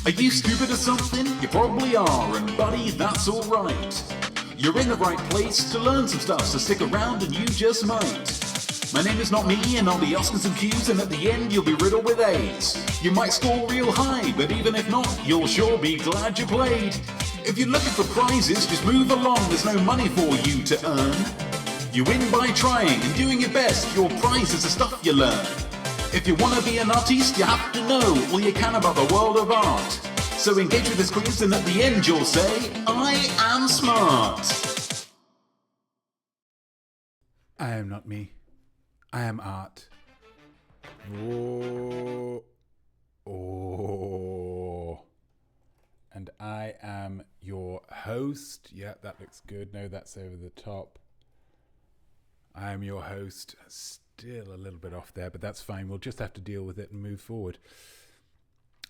Are you stupid or something? You probably are, and buddy, that's alright. You're in the right place to learn some stuff, so stick around and you just might. My name is Notme, and I'll be asking some Q's, and at the end you'll be riddled with A's. You might score real high, but even if not, you'll sure be glad you played. If you're looking for prizes, just move along, there's no money for you to earn. You win by trying and doing your best, your prize is the stuff you learn. If you want to be an artiste, you have to know all you can about the world of art. So engage with this quiz, and at the end you'll say, I am smart. I am not me. I am art. Oh. And I am your host. Yeah, that looks good. No, that's over the top. I am your host. Still a little bit off there, but that's fine. We'll just have to deal with it and move forward.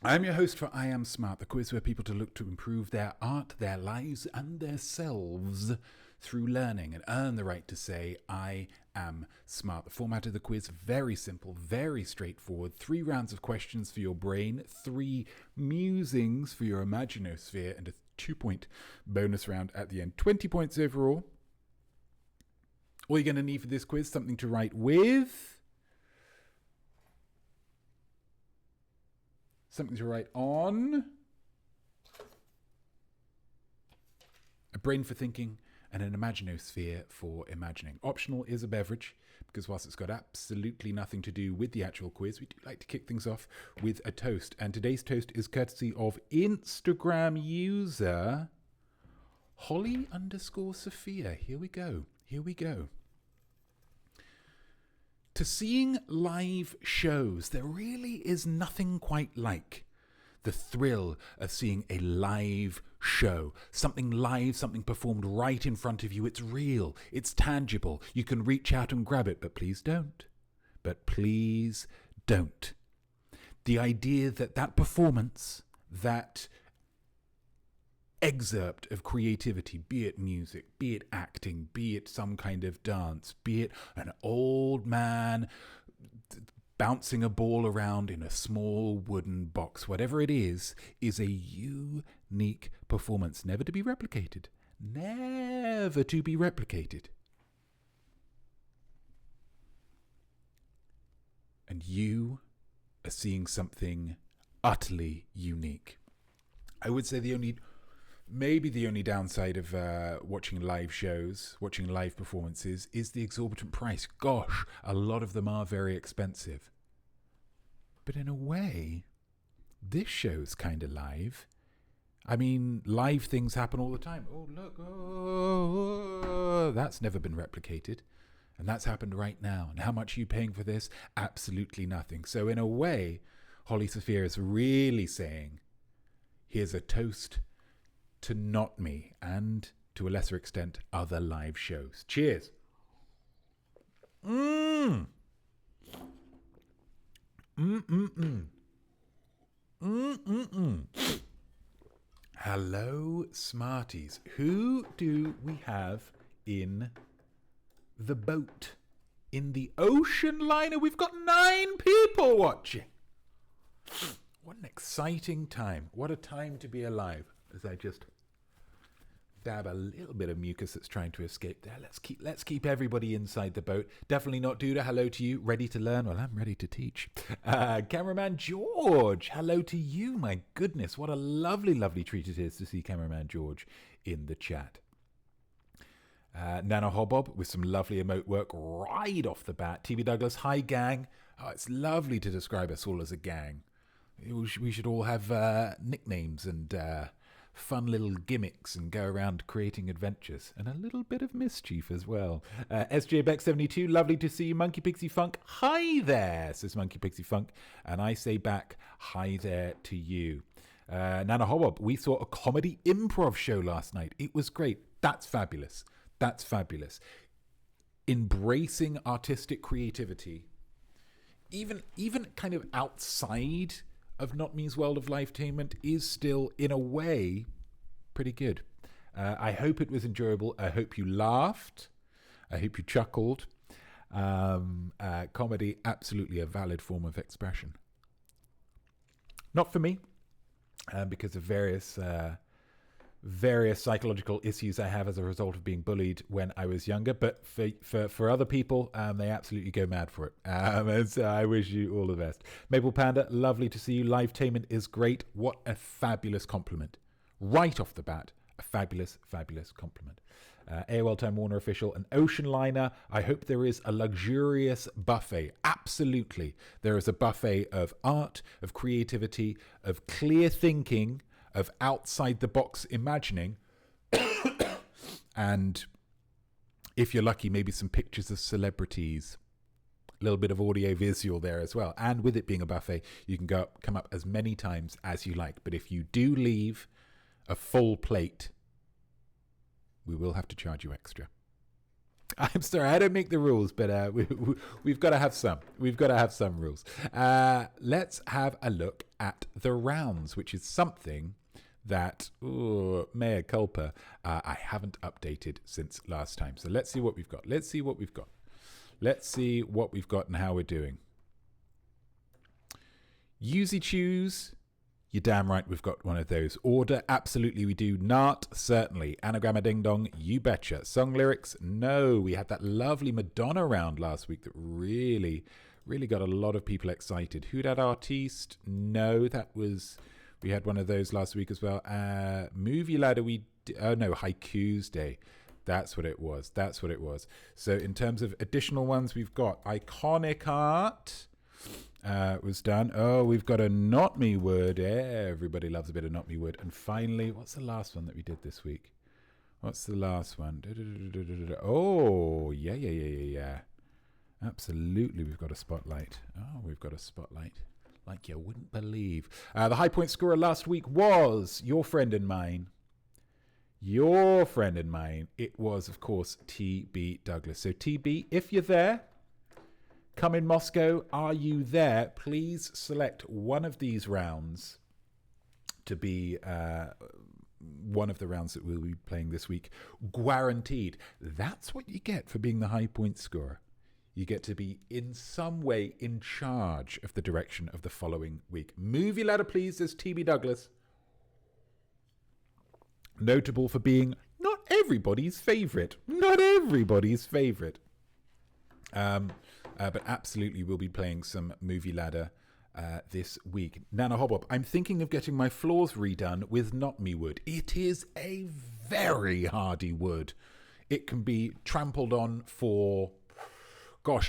I am your host for I Am Smart, the quiz where people to look to improve their art, their lives, and their selves through learning and earn the right to say, I am smart. The format of the quiz, very simple, very straightforward. 3 rounds of questions for your brain, 3 musings for your imaginosphere, and a 2-point bonus round at the end. 20 points overall. All you're going to need for this quiz, something to write with, something to write on, a brain for thinking, and an imaginosphere for imagining. Optional is a beverage, because whilst it's got absolutely nothing to do with the actual quiz, we do like to kick things off with a toast. And today's toast is courtesy of Instagram user Holly_Sophia. Here we go. To seeing live shows, there really is nothing quite like the thrill of seeing a live show. Something live, something performed right in front of you. It's real. It's tangible. You can reach out and grab it, but please don't. The idea that performance, that excerpt of creativity, be it music, be it acting, be it some kind of dance, be it an old man bouncing a ball around in a small wooden box, whatever it is a unique performance, never to be replicated. Never to be replicated. And you are seeing something utterly unique. I would say maybe the only downside of watching live shows, watching live performances, is the exorbitant price. Gosh, a lot of them are very expensive. But in a way, this show's kind of live. I mean, live things happen all the time. Oh, look, that's never been replicated. And that's happened right now. And how much are you paying for this? Absolutely nothing. So in a way, Holly Sophia is really saying, here's a toast to Notme and, to a lesser extent, other live shows. Cheers. Hello, Smarties. Who do we have in the boat? In the ocean liner? We've got 9 people watching. What an exciting time. What a time to be alive. As I just dab a little bit of mucus that's trying to escape there. Let's keep everybody inside the boat. Definitely not Duda. Hello to you. Ready to learn? Well, I'm ready to teach. Cameraman George. Hello to you. My goodness, what a lovely, lovely treat it is to see Cameraman George in the chat. Nana Hobob with some lovely emote work right off the bat. TB Douglas, hi gang. Oh, it's lovely to describe us all as a gang. We should all have nicknames and fun little gimmicks and go around creating adventures and a little bit of mischief as well. SJ Beck 72, lovely to see you. Monkey Pixie Funk, hi there, says Monkey Pixie Funk, and I say back, hi there to you. Nana Hobob, we saw a comedy improv show last night. It was great. That's fabulous. Embracing artistic creativity, even kind of outside of Notme's world of lifetainment, is still, in a way, pretty good. I hope it was enjoyable. I hope you laughed. I hope you chuckled. Comedy, absolutely a valid form of expression. Not for me. because of various psychological issues I have as a result of being bullied when I was younger. But for other people, they absolutely go mad for it. And so I wish you all the best. Maple Panda, lovely to see you. Livetainment is great. What a fabulous compliment. Right off the bat, a fabulous, fabulous compliment. AOL Time Warner Official, an ocean liner. I hope there is a luxurious buffet. Absolutely. There is a buffet of art, of creativity, of clear thinking, of outside the box imagining, and if you're lucky, maybe some pictures of celebrities, a little bit of audio visual there as well. And with it being a buffet, you can come up as many times as you like. But if you do leave a full plate, we will have to charge you extra. I'm sorry, I don't make the rules, but we've got to have some. We've got to have some rules. Let's have a look at the rounds, which is something that, mea culpa, I haven't updated since last time. So let's see what we've got. Let's see what we've got and how we're doing. Usey Choose. You're damn right we've got one of those. Order, absolutely we do. Nart, certainly. Anagramma Ding Dong, you betcha. Song lyrics, no. We had that lovely Madonna round last week that really got a lot of people excited. Who Dat Artiste? No, we had one of those last week as well. Movie Ladder, Haikus Day. That's what it was. So in terms of additional ones, we've got Iconicart. Was done. Oh, we've got a Notme word. Everybody loves a bit of Notme word. And finally, what's the last one that we did this week? What's the last one? Oh, yeah. Absolutely, we've got a spotlight. Like you wouldn't believe. The high point scorer last week was your friend and mine. It was, of course, T.B. Douglas. So, T.B., if you're there, come in Moscow. Are you there? Please select one of these rounds to be one of the rounds that we'll be playing this week. Guaranteed. That's what you get for being the high point scorer. You get to be in some way in charge of the direction of the following week. Movie Ladder, please, says T.B. Douglas. Notable for being not everybody's favourite. But absolutely we'll be playing some Movie Ladder this week. Nana Hobop, I'm thinking of getting my floors redone with Notme wood. It is a very hardy wood. It can be trampled on for,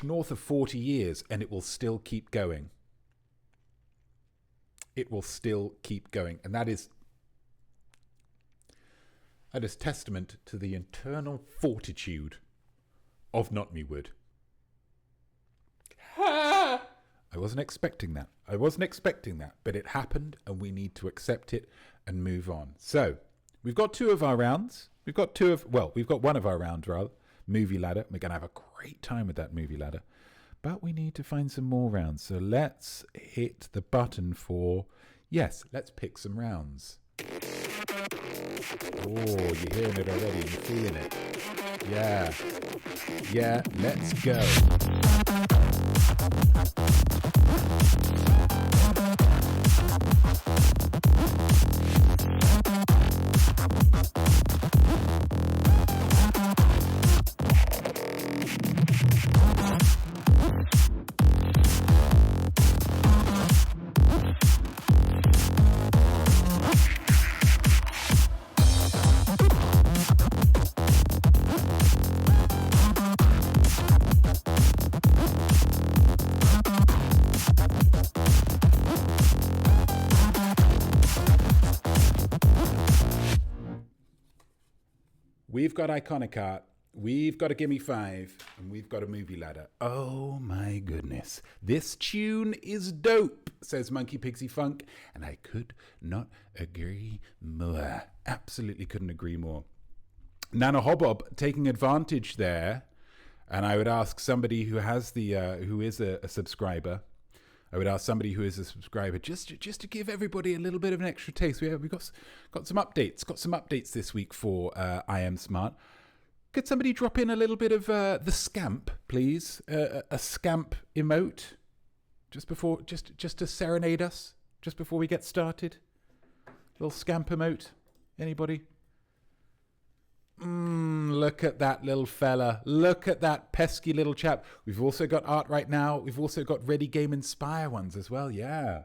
north of 40 years, and it will still keep going. And that is testament to the internal fortitude of Notme wood. I wasn't expecting that, but it happened, and we need to accept it and move on. So we've got one of our rounds, rather, Movie Ladder. We're going to have a great time with that Movie Ladder, but we need to find some more rounds. So let's hit the button for, let's pick some rounds. Oh, you're hearing it already, you're feeling it. Yeah, let's go. We've got Iconicart, we've got a Gimme 5, and we've got a Movie Ladder. Oh my goodness. This tune is dope, says Monkey Pixie Funk, and I could not agree more. Absolutely couldn't agree more. Nana Hobob taking advantage there, and I would ask somebody who has who is a subscriber, just to give everybody a little bit of an extra taste. We've got some updates this week for I Am SmART. Could somebody drop in a little bit of the scamp, please? A scamp emote just to serenade us just before we get started. Little scamper moat? Anybody? Look at that little fella. Look at that pesky little chap. We've also got art right now. We've also got Ready Game Inspire ones as well. Yeah.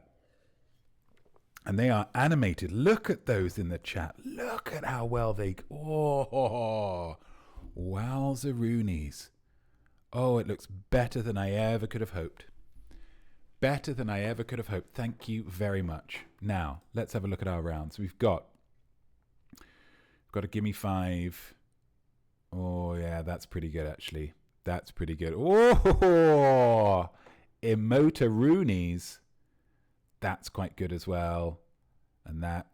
And they are animated. Look at those in the chat. Look at how well they... Oh, wowzaroonies. Oh, it looks better than I ever could have hoped. Better than I ever could have hoped. Thank you very much. Now, let's have a look at our rounds. We've got a Gimme 5. Oh, yeah, that's pretty good, actually. That's pretty good. Oh, emotaroonies. That's quite good as well. And that...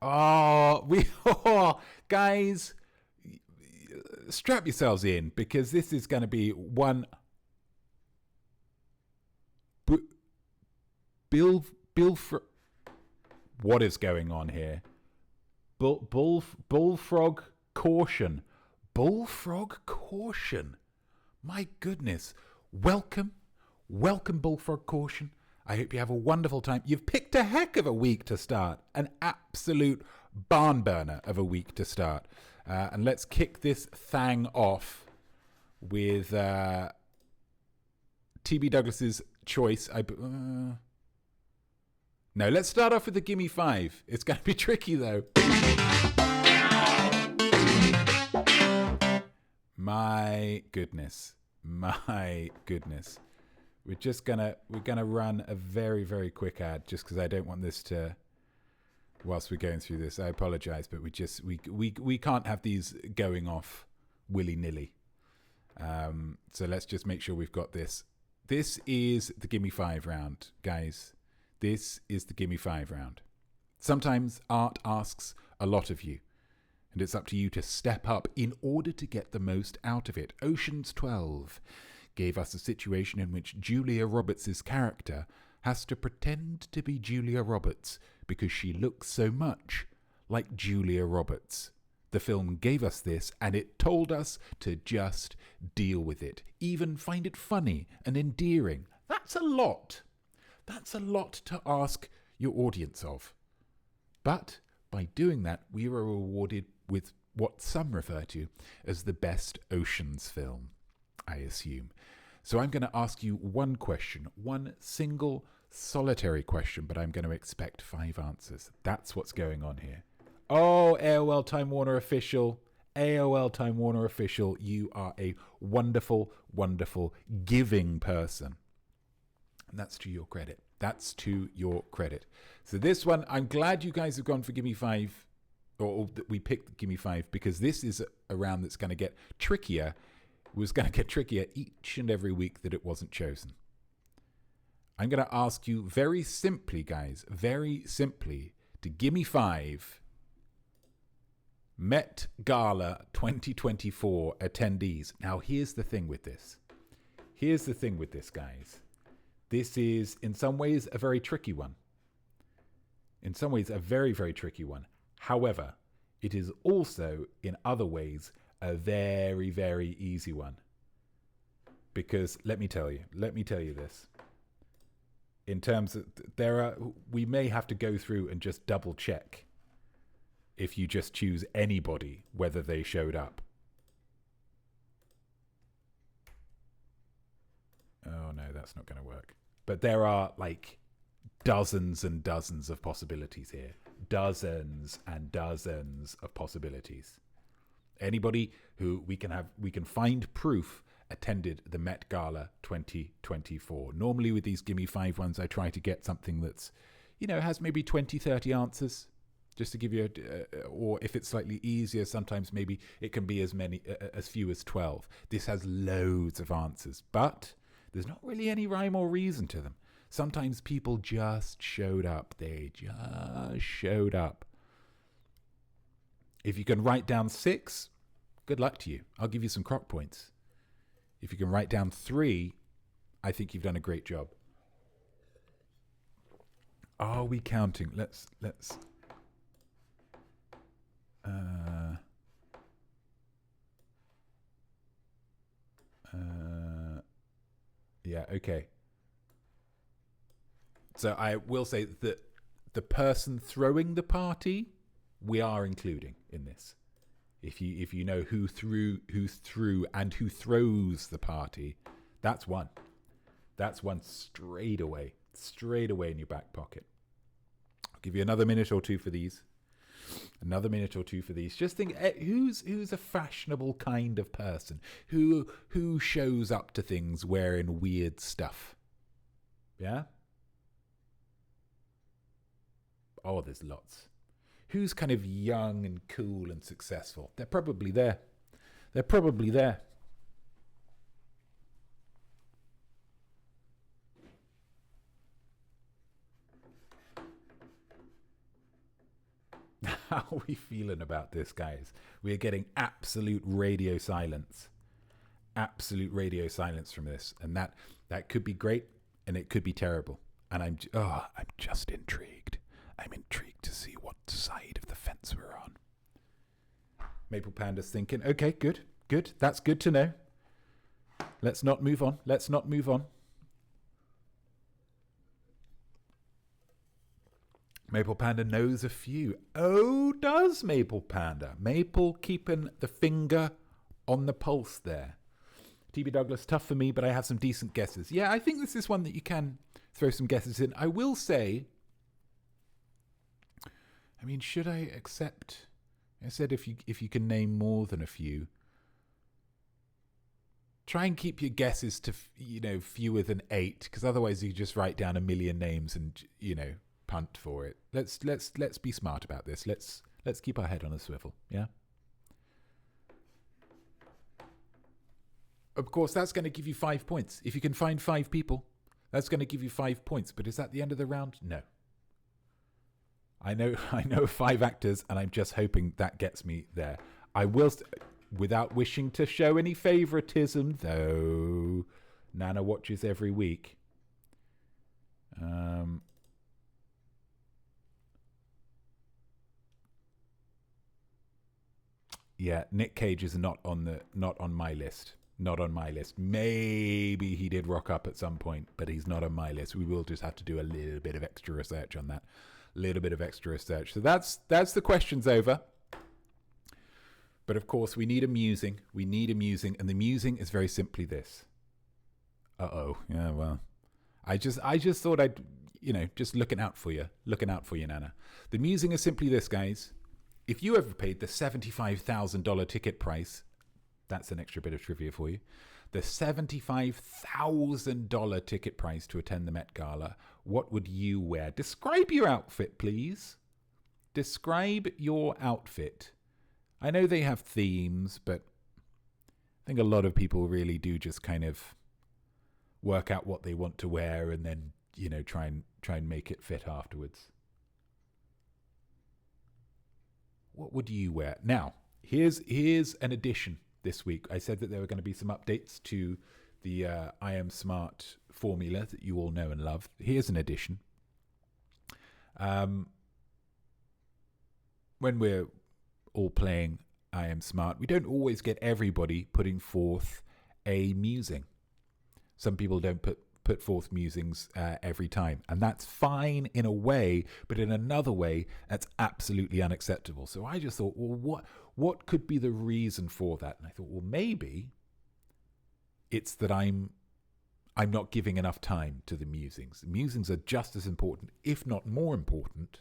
guys, strap yourselves in, because this is going to be one... What is going on here? Bullfrog caution. Bullfrog caution. My goodness. Welcome, Bullfrog caution. I hope you have a wonderful time. You've picked a heck of a week to start. An absolute barn burner of a week to start. And let's kick this thing off with TB Douglas's choice. No, let's start off with the Gimme 5. It's going to be tricky, though. My goodness. We're gonna run a very, very quick ad, just because I don't want this to, whilst we're going through this, I apologize, but we can't have these going off willy-nilly. So let's just make sure we've got this. This is the Gimme 5 round, guys. This is the Gimme 5 round. Sometimes art asks a lot of you, and it's up to you to step up in order to get the most out of it. Ocean's 12 gave us a situation in which Julia Roberts' character has to pretend to be Julia Roberts because she looks so much like Julia Roberts. The film gave us this, and it told us to just deal with it, even find it funny and endearing. That's a lot. That's a lot to ask your audience of. But by doing that, we were rewarded with what some refer to as the best Oceans film, I assume. So I'm going to ask you one question, one single solitary question, but I'm going to expect 5 answers. That's what's going on here. Oh, AOL Time Warner Official. AOL Time Warner Official, you are a wonderful, wonderful, giving person. And that's to your credit. That's to your credit. So this one, I'm glad you guys have gone for Gimme 5, or that we picked Gimme 5, because this is a round that's going to get trickier. It was going to get trickier each and every week that it wasn't chosen. I'm going to ask you very simply, guys, very simply, to Gimme 5 Met Gala 2024 attendees. Now, here's the thing with this. Here's the thing with this, guys. This is, in some ways, a very tricky one. In some ways, a very, very tricky one. However, it is also, in other ways, a very, very easy one. Because, let me tell you this. In terms of, we may have to go through and just double check if you just choose anybody, whether they showed up. Oh no, that's not going to work. But there are like dozens and dozens of possibilities here. Dozens and dozens of possibilities. Anybody who we can find proof attended the Met Gala 2024. Normally with these Gimme 5 ones, I try to get something that's, has maybe 20, 30 answers. Just to give you or if it's slightly easier, sometimes maybe it can be as few as 12. This has loads of answers, but there's not really any rhyme or reason to them. Sometimes people just showed up. They just showed up. If you can write down 6, good luck to you. I'll give you some crock points. If you can write down 3, I think you've done a great job. Are we counting? Let's. Yeah, okay. So I will say that the person throwing the party we are including in this. If you know who's through and who throws the party, that's one. That's one straight away in your back pocket. I'll give you another minute or two for these. Just think, who's a fashionable kind of person who shows up to things wearing weird stuff. Yeah. Oh, there's lots. Who's kind of young and cool and successful? They're probably there. How are we feeling about this, guys? We're getting absolute radio silence. Absolute radio silence from this. And that could be great and it could be terrible. And I'm just intrigued. I'm intrigued to see what side of the fence we're on. Maple Panda's thinking, okay, good. That's good to know. Let's not move on. Maple Panda knows a few. Oh, does Maple Panda? Maple keeping the finger on the pulse there. TB Douglas, tough for me, but I have some decent guesses. Yeah, I think this is one that you can throw some guesses in. I will say, I mean, should I accept? I said if you can name more than a few, try and keep your guesses to fewer than 8, because otherwise you just write down a million names and punt for it. Let's be smart about this. Let's keep our head on a swivel. Yeah. Of course, that's going to give you 5 points. If you can find 5 people, that's going to give you 5 points. But is that the end of the round? No. I know 5 actors, and I'm just hoping that gets me there. I will, without wishing to show any favoritism, though. Nana watches every week. Yeah, Nick Cage is not on my list. Not on my list. Maybe he did rock up at some point, but he's not on my list. We will just have to do a little bit of extra research on that. So that's the questions over. But of course, we need a musing. And the musing is very simply this. Yeah, well. I just thought I'd, just looking out for you, Nana. The musing is simply this, guys. If you ever paid the $75,000 ticket price, that's an extra bit of trivia for you. The $75,000 ticket price to attend the Met Gala, what would you wear? Describe your outfit, please. Describe your outfit. I know they have themes, but I think a lot of people really do just kind of work out what they want to wear and then, try and make it fit afterwards. What would you wear? Now, here's an addition this week. I said that there were going to be some updates to the I Am SmART formula that you all know and love. Here's an addition. When we're all playing I Am SmART, we don't always get everybody putting forth a musing. Some people don't put forth musings every time, and that's fine in a way, but in another way that's absolutely unacceptable. So I just thought, well, what could be the reason for that? And I thought, well, maybe it's that I'm not giving enough time to the musings. The musings are just as important, if not more important,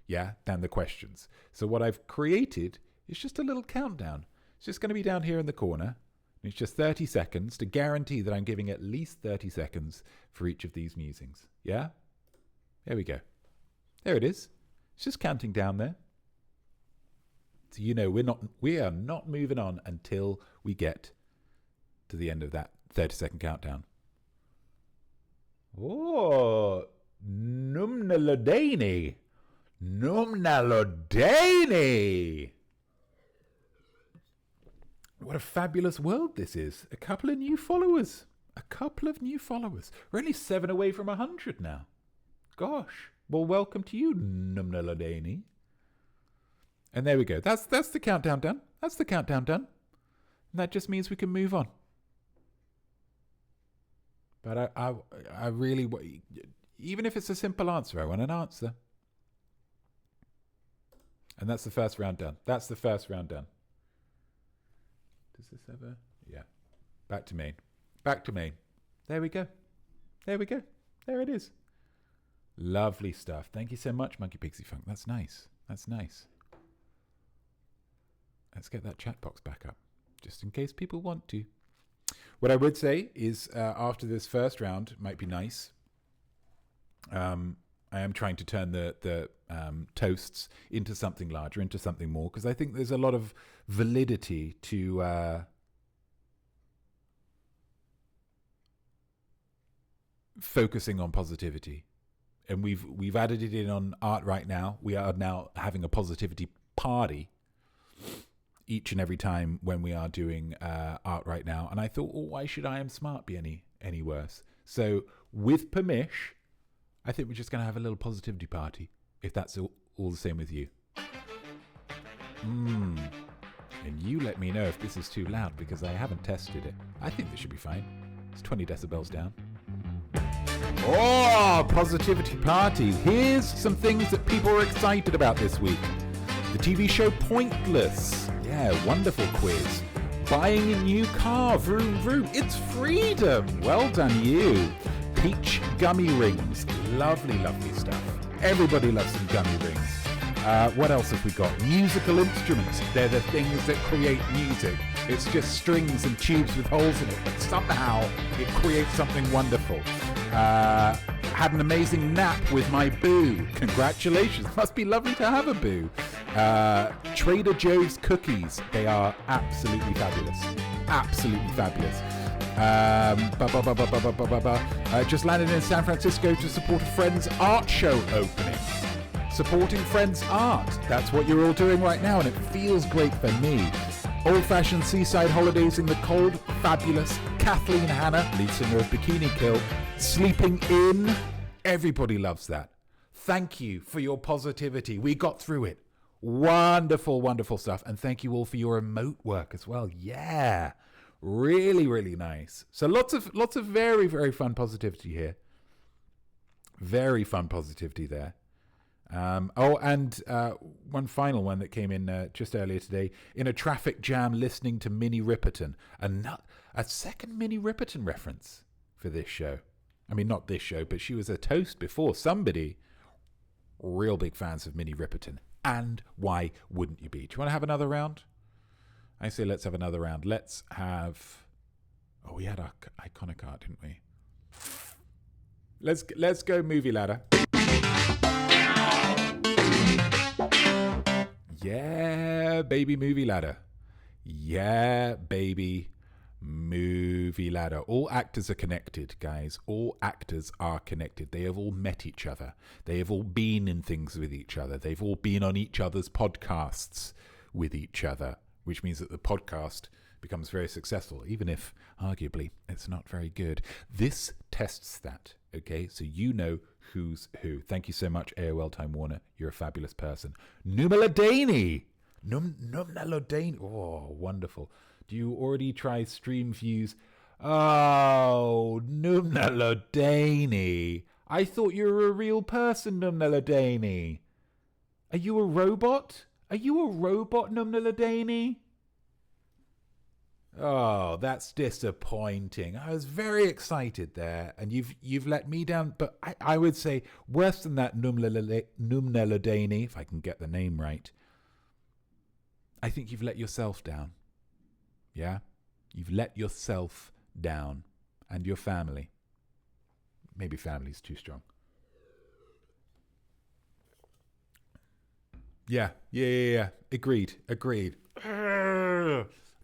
than the questions. So what I've created is just a little countdown. It's just going to be down here in the corner. It's just 30 seconds to guarantee that I'm giving at least 30 seconds for each of these musings. Yeah? There we go. There it is. It's just counting down there. So we are not moving on until we get to the end of that 30-second countdown. Oh, Numnalodani. What a fabulous world this is. A couple of new followers. We're only 7 away from 100 now. Gosh. Well, welcome to you, Numnalodani. And there we go. That's the countdown done. And that just means we can move on. But I really, even if it's a simple answer, I want an answer. And that's the first round done. That's the first round done. Does this ever? Yeah. Back to main. Back to main. There we go. There we go. There it is. Lovely stuff. Thank you so much, Monkey Pixie Funk. That's nice. That's nice. Let's get that chat box back up, just in case people want to. What I would say is after this first round, might be nice. I am trying to turn the toasts into something larger, into something more, because I think there's a lot of validity to focusing on positivity. And we've added it in on art right now. We are now having a positivity party each and every time when we are doing art right now. And I thought, oh, why should I Am SmART be any worse? So with permission, I think we're just going to have a little positivity party, if that's all the same with you. And you let me know if this is too loud, because I haven't tested it. I think this should be fine. It's 20 decibels down. Oh, positivity party. Here's some things that people are excited about this week. The TV show Pointless. Yeah, wonderful quiz. Buying a new car. Vroom, vroom. It's freedom. Well done, you. Peach gummy rings. Lovely, lovely stuff. Everybody loves some gummy rings. What else have we got? Musical instruments. They're the things that create music. It's just strings and tubes with holes in it, but somehow it creates something wonderful. Had an amazing nap with my boo. Congratulations. Must be lovely to have a boo. Trader Joe's cookies. They are absolutely fabulous. Absolutely fabulous. Just landed in San Francisco to support a friend's art show opening. Supporting friends' art. That's what you're all doing right now, and it feels great for me. Old-fashioned seaside holidays in the cold. Fabulous. Kathleen Hanna, lead singer of Bikini Kill, sleeping in. Everybody loves that. Thank you for your positivity. We got through it. Wonderful, wonderful stuff. And thank you all for your remote work as well. Yeah. Really, really nice. So lots of very, very fun positivity here. Very fun positivity there. One final one that came in just earlier today. In a traffic jam listening to Minnie Riperton. A second Minnie Riperton reference for this show. I mean, not this show, but she was a toast before. Somebody, real big fans of Minnie Riperton. And why wouldn't you be? Do you want to have another round? I say let's have another round. Let's have... Oh, we had our Iconicart, didn't we? Let's go movie ladder. Yeah, baby movie ladder. Yeah, baby movie ladder. All actors are connected, guys. All actors are connected. They have all met each other. They have all been in things with each other. They've all been on each other's podcasts with each other, which means that the podcast becomes very successful, even if, arguably, it's not very good. This tests that, okay? So you know who's who. Thank you so much, AOL Time Warner. You're a fabulous person. Numnaladani! Numnaladani. Oh, wonderful. Do you already try stream views? Oh, Numnaladani. I thought you were a real person, Numnaladani. Are you a robot? Are you a robot, Numnaladani? Oh, that's disappointing. I was very excited there, and you've let me down. But I would say worse than that, Numnaladani, if I can get the name right. I think you've let yourself down. Yeah? You've let yourself down. And your family. Maybe family's too strong. Yeah. Agreed.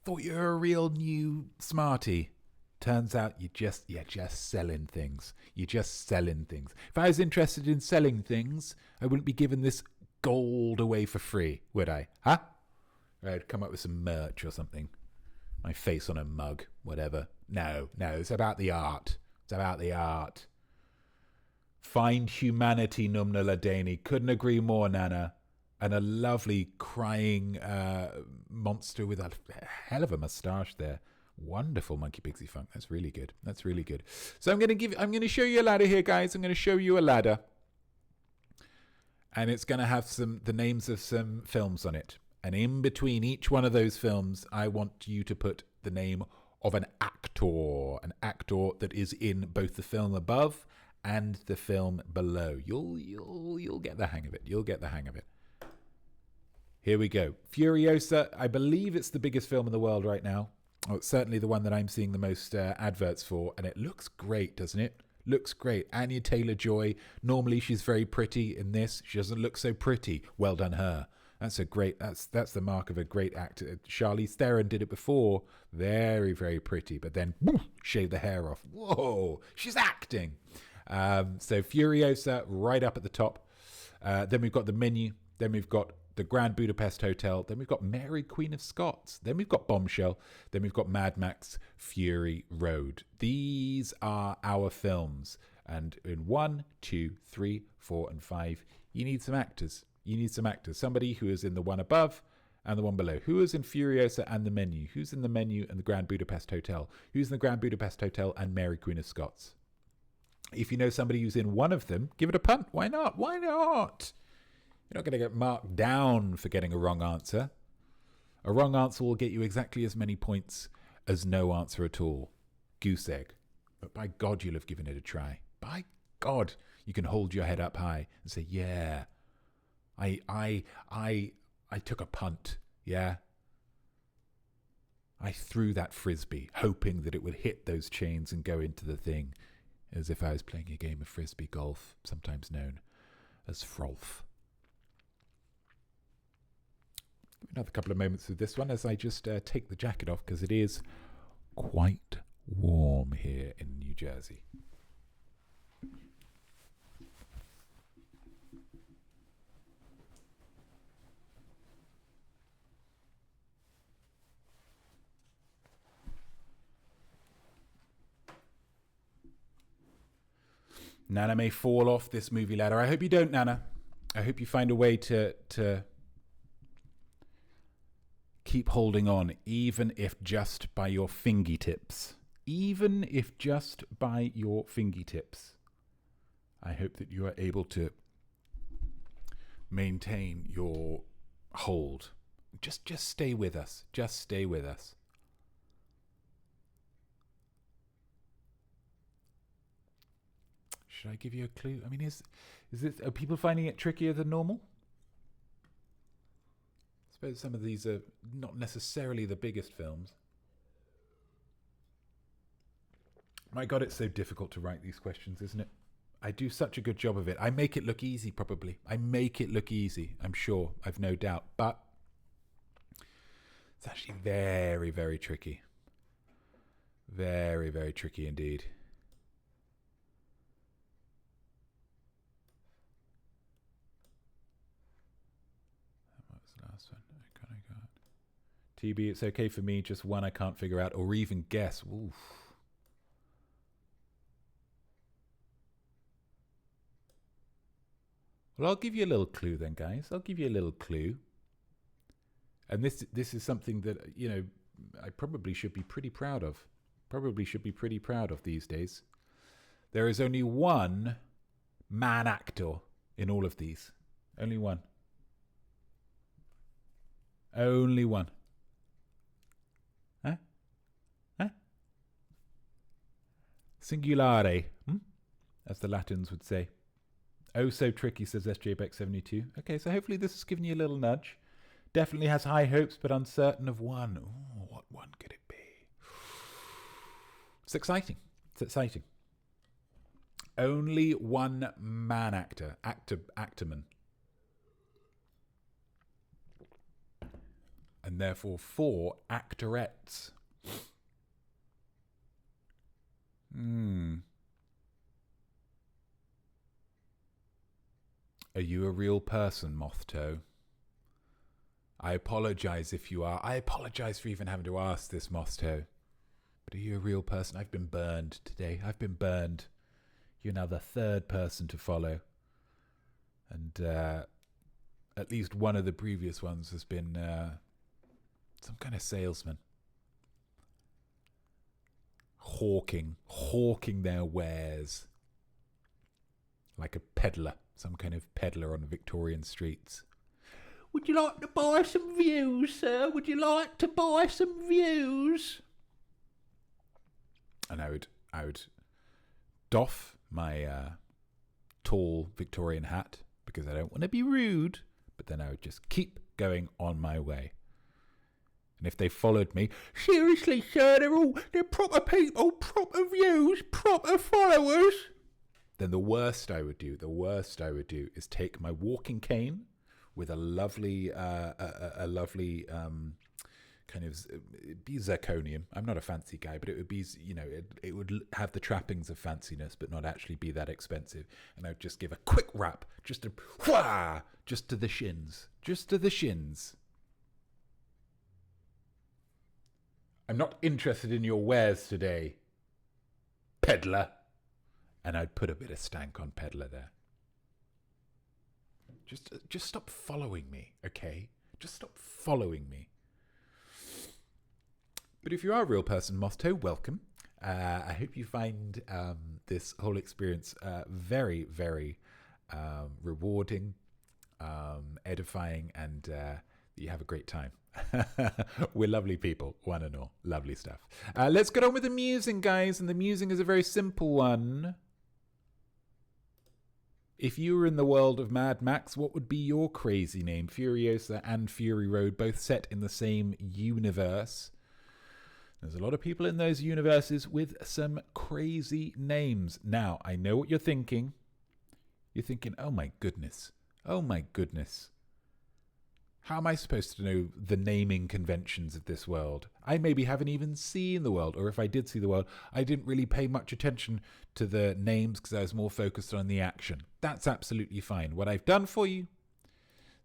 Thought you were a real new smarty. Turns out you're just selling things. You're just selling things. If I was interested in selling things, I wouldn't be giving this gold away for free, would I? Huh? I'd come up with some merch or something. My face on a mug, whatever. No, it's about the art. It's about the art. Find humanity, Numnaladani. Couldn't agree more, Nana. And a lovely crying monster with a hell of a moustache there. Wonderful Monkey Pixie Funk. That's really good. So I'm going to show you a ladder here, guys. I'm going to show you a ladder. And it's going to have the names of some films on it. And in between each one of those films, I want you to put the name of an actor that is in both the film above and the film below. You'll get the hang of it. You'll get the hang of it. Here we go. Furiosa, I believe it's the biggest film in the world right now. Oh, it's certainly the one that I'm seeing the most adverts for, and it looks great, doesn't it? Looks great. Anya Taylor-Joy. Normally she's very pretty. In this, she doesn't look so pretty. Well done, her. That's the mark of a great actor. Charlize Theron did it before. Very, very pretty. But then, woof, shave the hair off. Whoa, she's acting. So Furiosa right up at the top. Then we've got the menu. Then we've got the Grand Budapest Hotel. Then we've got Mary, Queen of Scots. Then we've got Bombshell. Then we've got Mad Max Fury Road. These are our films. And in 1, 2, 3, 4, and 5, you need some actors. You need some actors. Somebody who is in the one above and the one below. Who is in Furiosa and the menu? Who's in the menu and the Grand Budapest Hotel? Who's in the Grand Budapest Hotel and Mary, Queen of Scots? If you know somebody who's in one of them, give it a punt. Why not? Why not? You're not going to get marked down for getting a wrong answer. A wrong answer will get you exactly as many points as no answer at all. Goose egg. But by God, you'll have given it a try. By God, you can hold your head up high and say, yeah, I took a punt. Yeah. I threw that frisbee, hoping that it would hit those chains and go into the thing, as if I was playing a game of frisbee golf, sometimes known as frolf. Another couple of moments with this one as I just take the jacket off, because it is quite warm here in New Jersey. Nana may fall off this movie ladder. I hope you don't, Nana. I hope you find a way to keep holding on, even if just by your fingertips. Even if just by your fingertips. I hope that you are able to maintain your hold. Just stay with us. Just stay with us. Should I give you a clue? I mean, are people finding it trickier than normal? I suppose some of these are not necessarily the biggest films. My God, it's so difficult to write these questions, isn't it? I do such a good job of it. I make it look easy, probably. I make it look easy, I'm sure. I've no doubt. But it's actually very, very tricky. Very, very tricky indeed. What was the last one? Iconicart. TB, it's okay for me. Just one I can't figure out or even guess. Oof. Well, I'll give you a little clue then, guys. I'll give you a little clue. And this is something that, you know, I probably should be pretty proud of. Probably should be pretty proud of these days. There is only one man actor in all of these. Only one. Only one. Huh? Huh? Singulare, as the Latins would say. Oh, so tricky, says SJBeck72. Okay, so hopefully this has given you a little nudge. Definitely has high hopes, but uncertain of one. Ooh, what one could it be? It's exciting. It's exciting. Only one man actor. Actorman. And therefore 4 actorettes. Are you a real person, Moth Toe? I apologize if you are. I apologize for even having to ask this, Moth Toe. But are you a real person? I've been burned today. I've been burned. You're now the 3rd person to follow. And at least one of the previous ones has been some kind of salesman. Hawking their wares. Like a peddler. some kind of peddler on Victorian streets. Would you like to buy some views, sir? Would you like to buy some views? And I would doff my tall Victorian hat because I don't want to be rude, but then I would just keep going on my way. And if they followed me, seriously, sir, they're proper people, proper views, proper followers. Then the worst I would do is take my walking cane with a lovely kind of, it'd be zirconium. I'm not a fancy guy, but it would be, it would have the trappings of fanciness, but not actually be that expensive. And I'd just give a quick rap, just to the shins. I'm not interested in your wares today, peddler. And I'd put a bit of stank on peddler there. Just stop following me, okay? Just stop following me. But if you are a real person, Mosto, welcome. I hope you find this whole experience very, very rewarding, edifying, and you have a great time. We're lovely people, one and all. Lovely stuff. Let's get on with the musing, guys. And the musing is a very simple one. If you were in the world of Mad Max, what would be your crazy name? Furiosa and Fury Road, both set in the same universe. There's a lot of people in those universes with some crazy names. Now, I know what you're thinking. You're thinking, oh my goodness. How am I supposed to know the naming conventions of this world? I maybe haven't even seen the world, or if I did see the world, I didn't really pay much attention to the names because I was more focused on the action. That's absolutely fine. What I've done for you,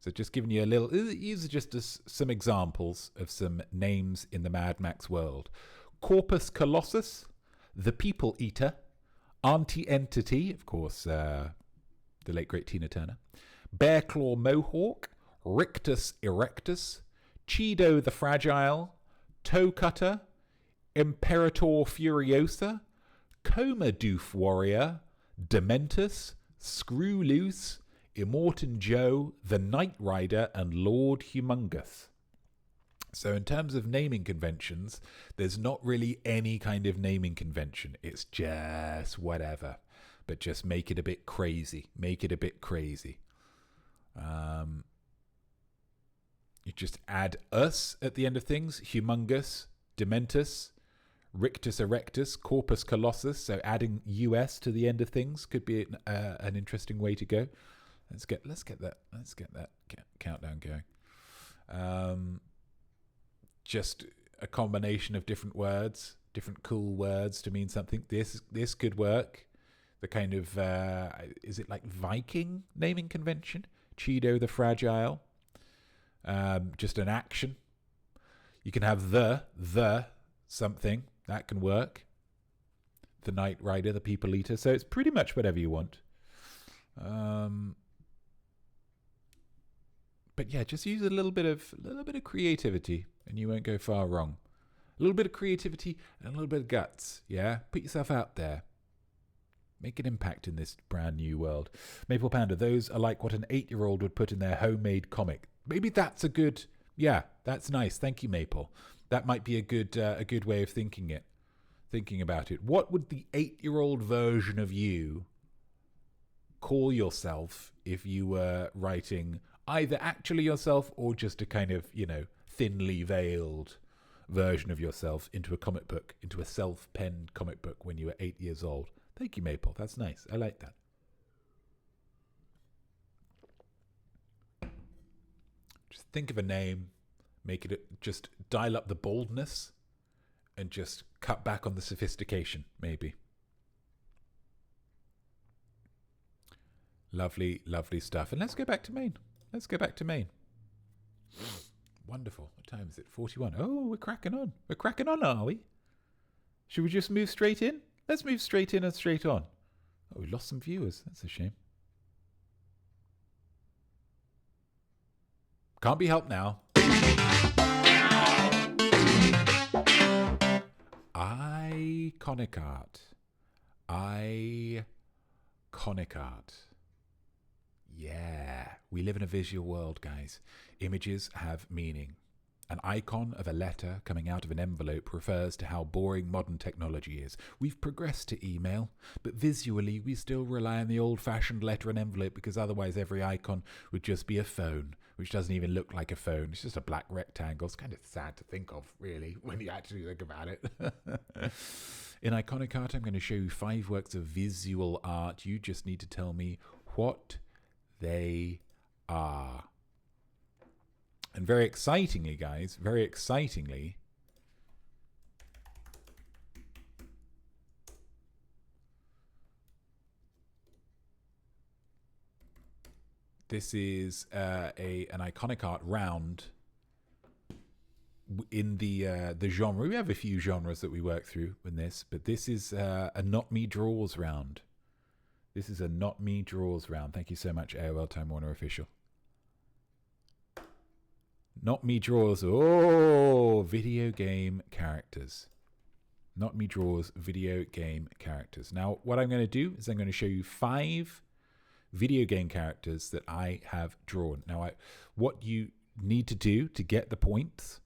so just giving you these are just some examples of some names in the Mad Max world. Corpus Colossus, the People Eater, Auntie Entity, of course, the late great Tina Turner, Bearclaw Mohawk, Rictus Erectus, Cheedo the Fragile, Toe Cutter, Imperator Furiosa, Coma Doof Warrior, Dementus, Screw Loose, Immortan Joe, the Knight Rider, and Lord Humongous. So in terms of naming conventions, there's not really any kind of naming convention. It's just whatever. But just make it a bit crazy. You just add us at the end of things. Humongous, Dementus, Rictus Erectus, Corpus Colossus. So adding US to the end of things could be an interesting way to go. Let's get that countdown going. Just a combination of different words, different cool words to mean something. This could work. The kind of is it like Viking naming convention? Cheedo the Fragile. Just an action. You can have the something. That can work. The Knight Rider, the People Eater. So it's pretty much whatever you want. But yeah, just use a little bit of creativity and you won't go far wrong. A little bit of creativity and a little bit of guts. Yeah? Put yourself out there. Make an impact in this brand new world. Maple Panda, those are like what an 8-year-old would put in their homemade comic. Maybe that's a good... Yeah, that's nice. Thank you, Maple. That might be a good way of thinking about it. What would the 8-year-old version of you call yourself if you were writing either actually yourself or just a kind of, thinly veiled version of yourself into a comic book, into a self-penned comic book when you were 8 years old? Thank you, Maple. That's nice. I like that. Just think of a name, make it, just dial up the boldness and just cut back on the sophistication, maybe. Lovely, lovely stuff. And let's go back to Maine. Wonderful. What time is it? 41. Oh, we're cracking on. Are we? Should we just move straight in? Let's move straight in and straight on. Oh, we lost some viewers. That's a shame. Can't be helped now. Iconicart. Yeah, we live in a visual world, guys. Images have meaning. An icon of a letter coming out of an envelope refers to how boring modern technology is. We've progressed to email, but visually we still rely on the old-fashioned letter and envelope because otherwise every icon would just be a phone, which doesn't even look like a phone. It's just a black rectangle. It's kind of sad to think of, really, when you actually think about it. In Iconicart, I'm going to show you 5 works of visual art. You just need to tell me what they are. And very excitingly, guys, very excitingly, this is an Iconicart round in the genre. We have a few genres that we work through in this, but this is a Notme draws round. This is a Notme draws round. Thank you so much, AOL Time Warner Official. Notme draws. Oh, video game characters. Notme draws video game characters. Now, what I'm going to do is I'm going to show you 5 video game characters that I have drawn. Now, what you need to do to get the points,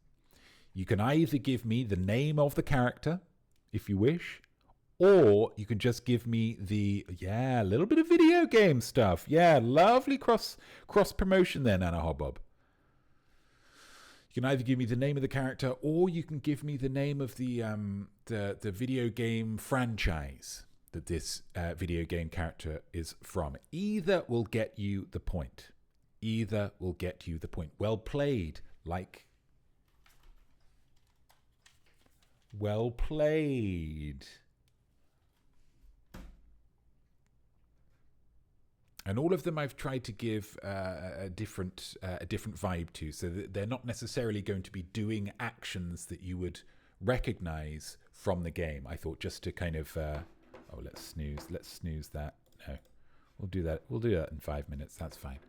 you can either give me the name of the character, if you wish, or you can just give me a little bit of video game stuff. Yeah, lovely cross promotion there, Nana Hobbob. You can either give me the name of the character, or you can give me the name of the video game franchise that this video game character is from. Either will get you the point. Either will get you the point. Well played. Well played. And all of them I've tried to give a different vibe to, so that they're not necessarily going to be doing actions that you would recognize from the game. I thought just to kind of let's snooze that. No, we'll do that in 5 minutes. That's fine.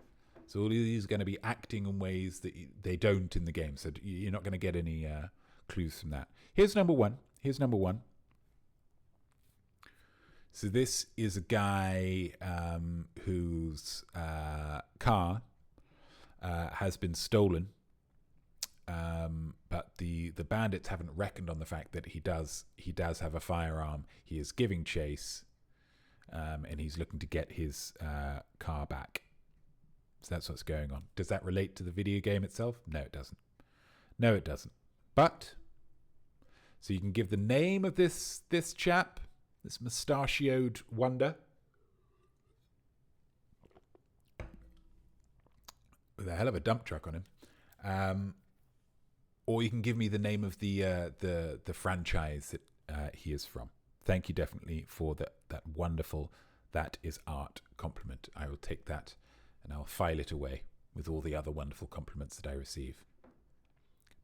So all of these are going to be acting in ways that they don't in the game, so you're not going to get any clues from that. Here's number one. So this is a guy whose car has been stolen, but the bandits haven't reckoned on the fact that he does have a firearm. He is giving chase, and he's looking to get his car back. So that's what's going on. Does that relate to the video game itself? No, it doesn't. No, it doesn't. But so you can give the name of this chap. This mustachioed wonder with a hell of a dump truck on him, or you can give me the name of the franchise that he is from. Thank you definitely for that wonderful "that is art" compliment. I will take that and I'll file it away with all the other wonderful compliments that I receive.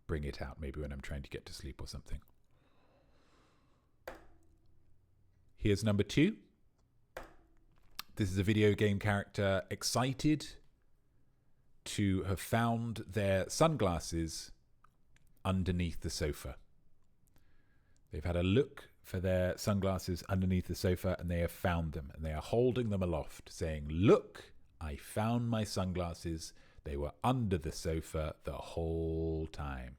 Bring it out maybe when I'm trying to get to sleep or something. Here's number 2. This is a video game character excited to have found their sunglasses underneath the sofa. They've had a look for their sunglasses underneath the sofa and they have found them, and they are holding them aloft saying, "Look, I found my sunglasses. They were under the sofa the whole time."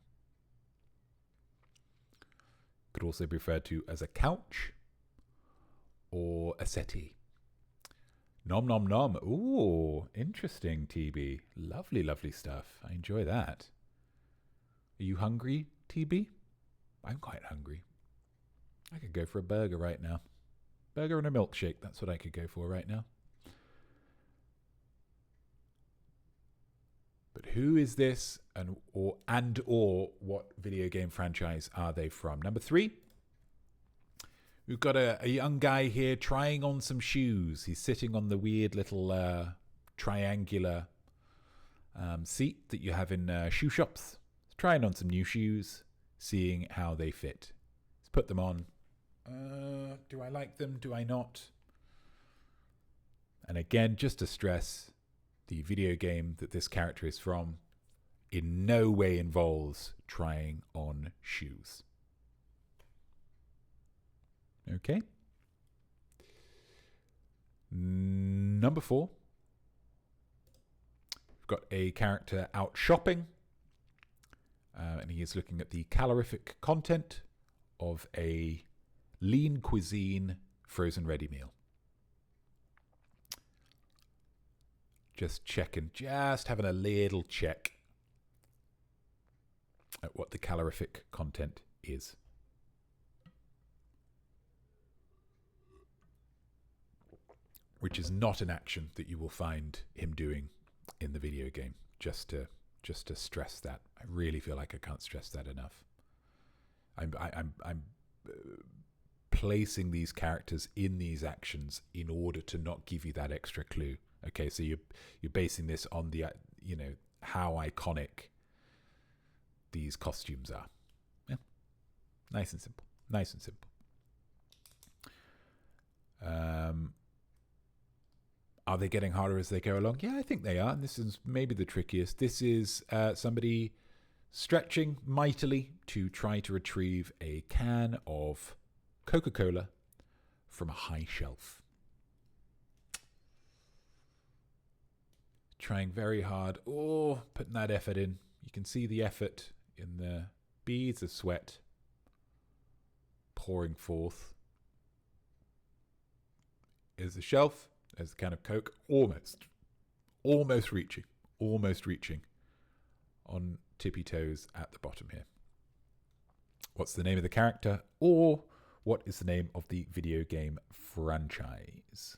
Could also be referred to as a couch or a settee. Nom nom nom. Ooh, interesting, TB. Lovely, lovely stuff. I enjoy that. Are you hungry, TB? I'm quite hungry. I could go for a burger right now. Burger and a milkshake. That's what I could go for right now. But who is this, and or what video game franchise are they from? Number 3. We've got a young guy here trying on some shoes. He's sitting on the weird little triangular seat that you have in shoe shops. He's trying on some new shoes, seeing how they fit. He's put them on. Do I like them? Do I not? And again, just to stress, the video game that this character is from in no way involves trying on shoes. Okay. Number 4. got a character out shopping, and he is looking at the calorific content of a lean cuisine frozen ready meal. Just checking, just having a little check at what the calorific content is. Which is not an action that you will find him doing in the video game. Just to stress that. I really feel like I can't stress that enough. I'm placing these characters in these actions in order to not give you that extra clue. Okay, so you're basing this on the how iconic these costumes are. Yeah, nice and simple. Nice and simple. Are they getting harder as they go along? Yeah, I think they are. And this is maybe the trickiest. This is somebody stretching mightily to try to retrieve a can of Coca-Cola from a high shelf. Trying very hard. Oh, putting that effort in. You can see the effort in the beads of sweat pouring forth. Is the shelf. There's the can of Coke. Almost reaching on tippy toes at the bottom here. What's the name of the character? Or what is the name of the video game franchise?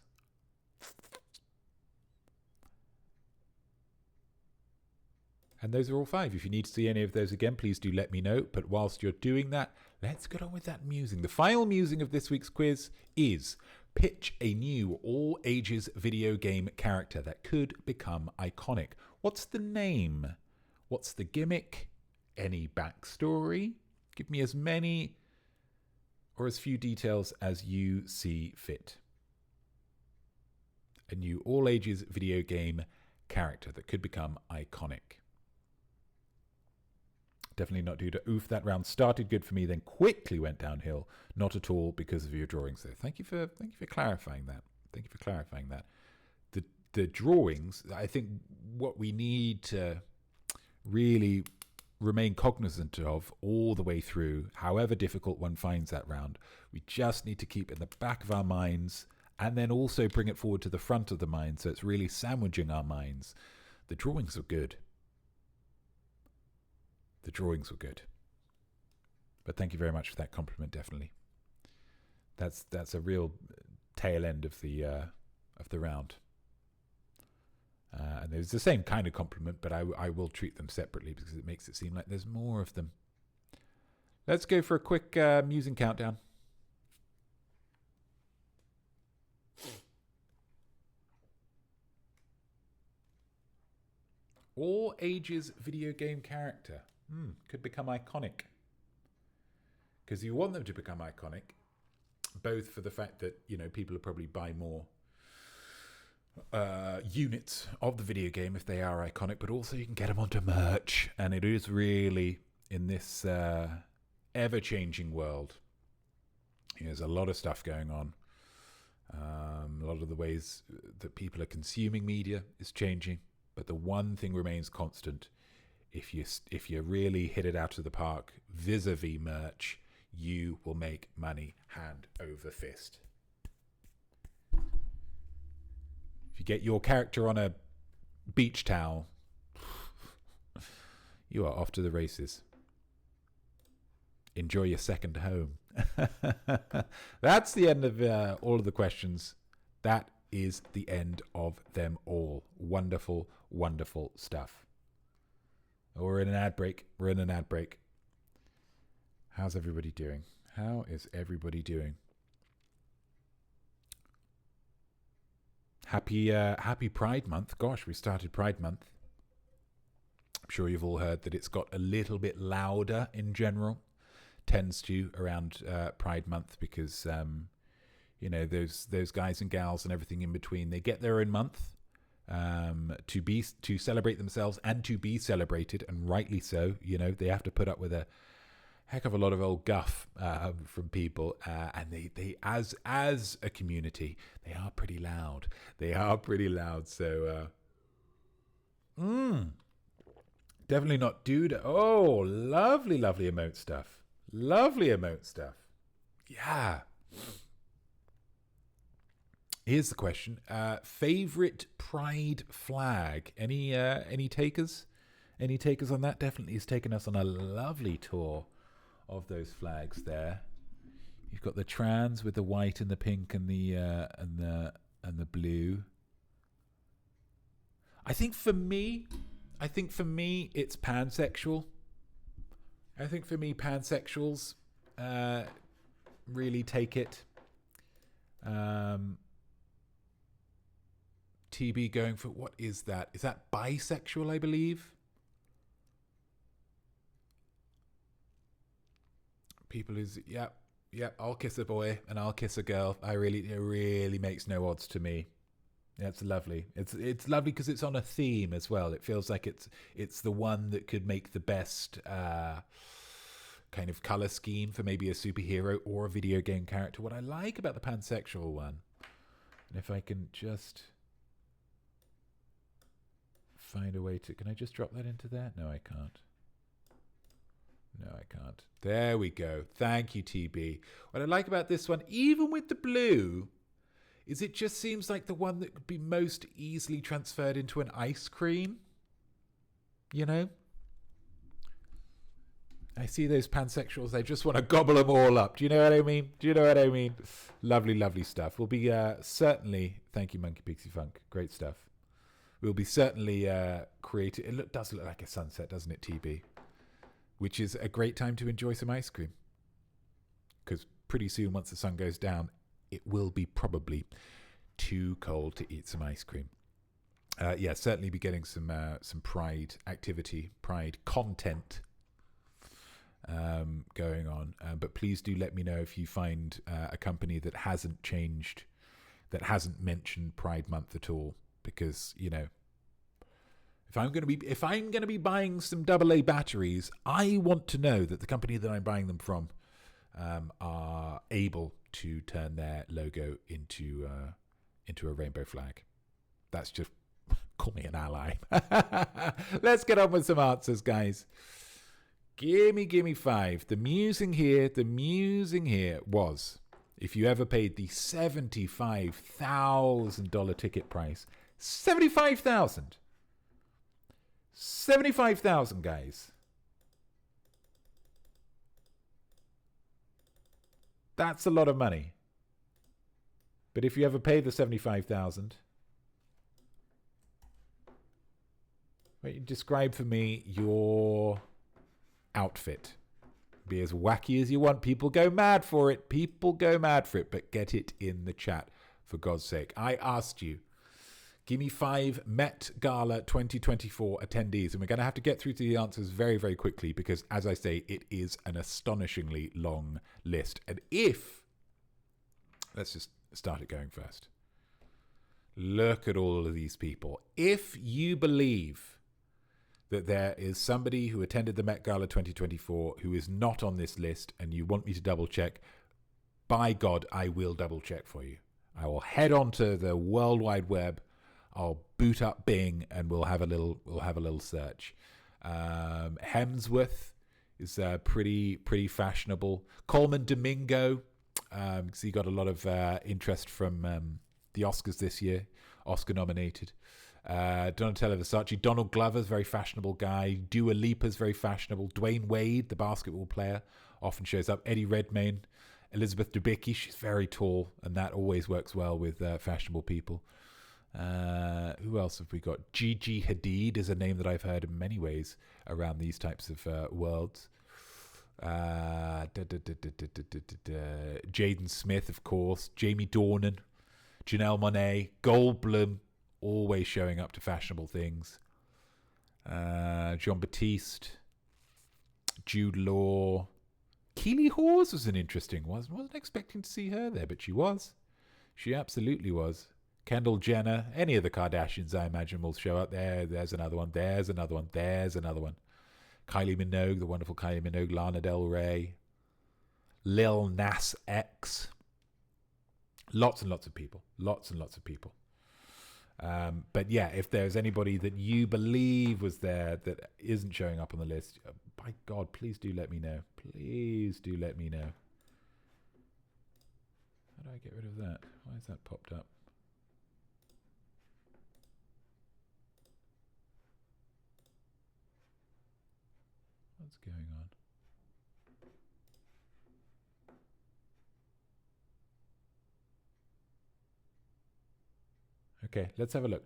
And those are all 5. If you need to see any of those again, please do let me know. But whilst you're doing that, let's get on with that musing. The final musing of this week's quiz is pitch a new all-ages video game character that could become iconic. What's the name? What's the gimmick? Any backstory? Give me as many or as few details as you see fit. A new all-ages video game character that could become iconic. Definitely not due to oof. That round started good for me, then quickly went downhill. Not at all because of your drawings there. Thank you for clarifying that. Thank you for clarifying that. The drawings, I think what we need to really remain cognizant of all the way through, however difficult one finds that round, we just need to keep in the back of our minds and then also bring it forward to the front of the mind so it's really sandwiching our minds. The drawings are good. The drawings were good. But thank you very much for that compliment, definitely. That's a real tail end of the round. And there's the same kind of compliment, but I will treat them separately because it makes it seem like there's more of them. Let's go for a quick musing countdown. All ages video game character. Could become iconic. Because you want them to become iconic, both for the fact that, people will probably buy more units of the video game if they are iconic, but also you can get them onto merch. And it is really, in this ever-changing world, there's a lot of stuff going on. A lot of the ways that people are consuming media is changing, but the one thing remains constant. If you really hit it out of the park vis-a-vis merch, you will make money hand over fist. If you get your character on a beach towel, you are off to the races. Enjoy your second home. That's the end of all of the questions. That is the end of them all. Wonderful, wonderful stuff. We're in an ad break. How's everybody doing? How is everybody doing? Happy Pride Month. Gosh, we started Pride Month. I'm sure you've all heard that it's got a little bit louder in general. Tends to around Pride Month because those guys and gals and everything in between, they get their own month. To celebrate themselves and to be celebrated, and rightly so. They have to put up with a heck of a lot of old guff from people, and they as a community, they are pretty loud. So Definitely not dude. Oh, lovely, lovely emote stuff. Lovely emote stuff. Yeah. Here's the question. Favorite pride flag? Any takers? Any takers on that? Definitely has taken us on a lovely tour of those flags there. You've got the trans with the white and the pink and the blue. I think for me it's pansexual. I think for me pansexuals really take it. TB going for, what is that? Is that bisexual, I believe? People who's, yep, I'll kiss a boy and I'll kiss a girl. It really makes no odds to me. Yeah, it's lovely. It's lovely because it's on a theme as well. It feels like it's the one that could make the best kind of color scheme for maybe a superhero or a video game character. What I like about the pansexual one, and if I can just find a way to, can I just drop that into there? No, I can't. There we go. Thank you, TB. What I like about this one, even with the blue, is it just seems like the one that could be most easily transferred into an ice cream. You know? I see those pansexuals, they just want to gobble them all up. Do you know what I mean? Lovely, lovely stuff. We'll be certainly, thank you, Monkey Pixie Funk. Great stuff. We'll be certainly creating, it does look like a sunset, doesn't it, TB? Which is a great time to enjoy some ice cream. Because pretty soon, once the sun goes down, it will be probably too cold to eat some ice cream. Yeah, certainly be getting some pride activity, pride content going on. But please do let me know if you find a company that hasn't changed, that hasn't mentioned Pride Month at all. Because, you know, if I'm going to be buying some AA batteries, I want to know that the company that I'm buying them from are able to turn their logo into a rainbow flag. That's just, call me an ally. Let's get on with some answers, guys. Gimme 5. The musing here was, if you ever paid the $75,000 ticket price, $75,000, guys. That's a lot of money. But if you ever pay the $75,000, wait, describe for me your outfit. Be as wacky as you want. People go mad for it. But get it in the chat, for God's sake. I asked you. Gimme 5 Met Gala 2024 attendees. And we're going to have to get through to the answers very, very quickly because, as I say, it is an astonishingly long list. And let's just start it going first. Look at all of these people. If you believe that there is somebody who attended the Met Gala 2024 who is not on this list and you want me to double check, by God, I will double check for you. I will head onto the World Wide Web. I'll boot up Bing and we'll have a little search. Hemsworth is pretty fashionable. Coleman Domingo, because he got a lot of interest from the Oscars this year, Oscar nominated. Donatella Versace, Donald Glover's very fashionable guy. Dua Lipa's very fashionable. Dwayne Wade, the basketball player, often shows up. Eddie Redmayne, Elizabeth Debicki, she's very tall, and that always works well with fashionable people. Who else have we got? Gigi Hadid is a name that I've heard in many ways around these types of worlds. Jaden Smith, of course. Jamie Dornan, Janelle Monáe, Goldblum, always showing up to fashionable things. Jean-Baptiste, Jude Law. Keely Hawes was an interesting one. Wasn't expecting to see her there, but she was. She absolutely was. Kendall Jenner, any of the Kardashians, I imagine, will show up there. There's another one. There's another one. Kylie Minogue, the wonderful Kylie Minogue. Lana Del Rey. Lil Nas X. Lots and lots of people. But yeah, if there's anybody that you believe was there that isn't showing up on the list, by God, please do let me know. Please do let me know. How do I get rid of that? Why has that popped up? What's going on? Okay, let's have a look.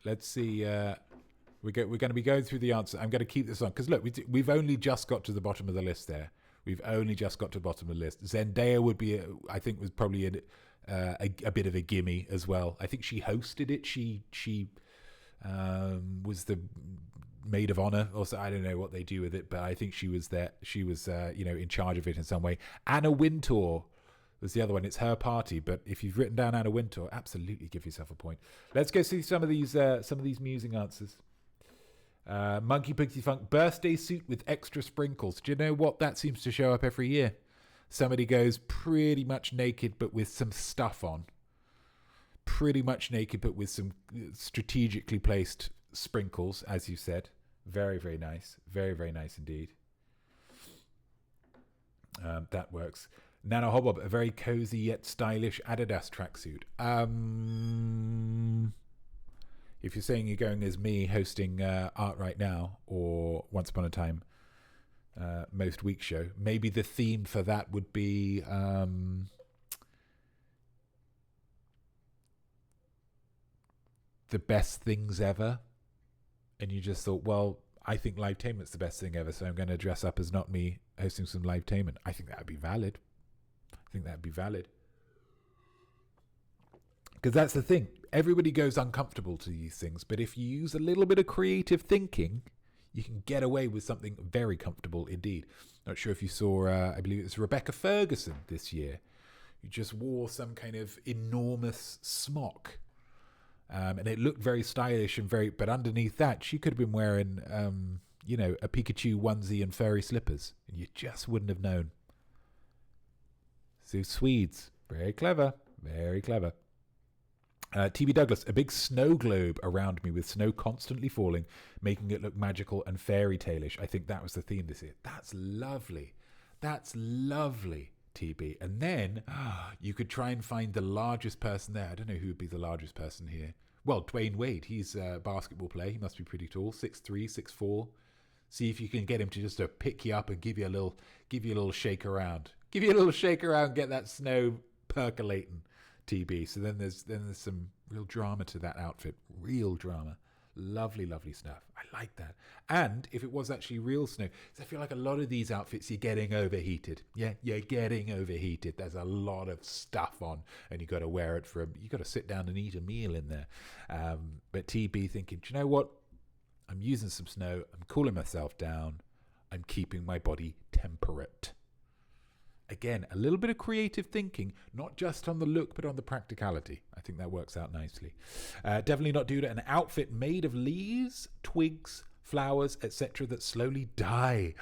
Let's see. We're going to be going through the answer. I'm going to keep this on because look, we've only just got to the bottom of the list there. We've only just got to the bottom of the list. Zendaya would be, I think, was probably a bit of a gimme as well. I think she hosted it. She was the maid of honor, or so, I don't know what they do with it, but I think she was there. She was, in charge of it in some way. Anna Wintour was the other one. It's her party, but if you've written down Anna Wintour, absolutely give yourself a point. Let's go see some of these musing answers. Monkey Pixie Funk, birthday suit with extra sprinkles. Do you know what? That seems to show up every year. Somebody goes pretty much naked, but with some stuff on. Pretty much naked, but with some strategically placed sprinkles, as you said. Very, very nice. Very, very nice indeed. That works. Nana Hobob, a very cozy yet stylish Adidas tracksuit. If you're saying you're going as me hosting Art Right Now or Once Upon a Time Most Week Show, maybe the theme for that would be the best things ever. And you just thought, well, I think Livetainment's the best thing ever, so I'm going to dress up as Not Me hosting some Livetainment. I think that would be valid. Because that's the thing. Everybody goes uncomfortable to these things, but if you use a little bit of creative thinking, you can get away with something very comfortable indeed. Not sure if you saw, I believe it was Rebecca Ferguson this year, who just wore some kind of enormous smock. And it looked very stylish and but underneath that, she could have been wearing, a Pikachu onesie and furry slippers, and you just wouldn't have known. So Swedes, very clever, very clever. TB Douglas, a big snow globe around me with snow constantly falling, making it look magical and fairy tale-ish. I think that was the theme this year. That's lovely. TB. And then you could try and find the largest person there. I don't know who would be the largest person here. Well, Dwayne Wade, he's a basketball player. He must be pretty tall, 6'3", 6'4". See if you can get him to just pick you up and give you a little shake around. Give you a little shake around, get that snow percolating, TB. So then there's some real drama to that outfit. Real drama. Lovely, lovely stuff. I like that. And if it was actually real snow, I feel like a lot of these outfits, you're getting overheated. Yeah, you're getting overheated. There's a lot of stuff on, and you got to wear it you got to sit down and eat a meal in there. But TB thinking, do you know what? I'm using some snow. I'm cooling myself down. I'm keeping my body temperate. Again, a little bit of creative thinking, not just on the look, but on the practicality. I think that works out nicely. Definitely not due to an outfit made of leaves, twigs, flowers, etc. that slowly die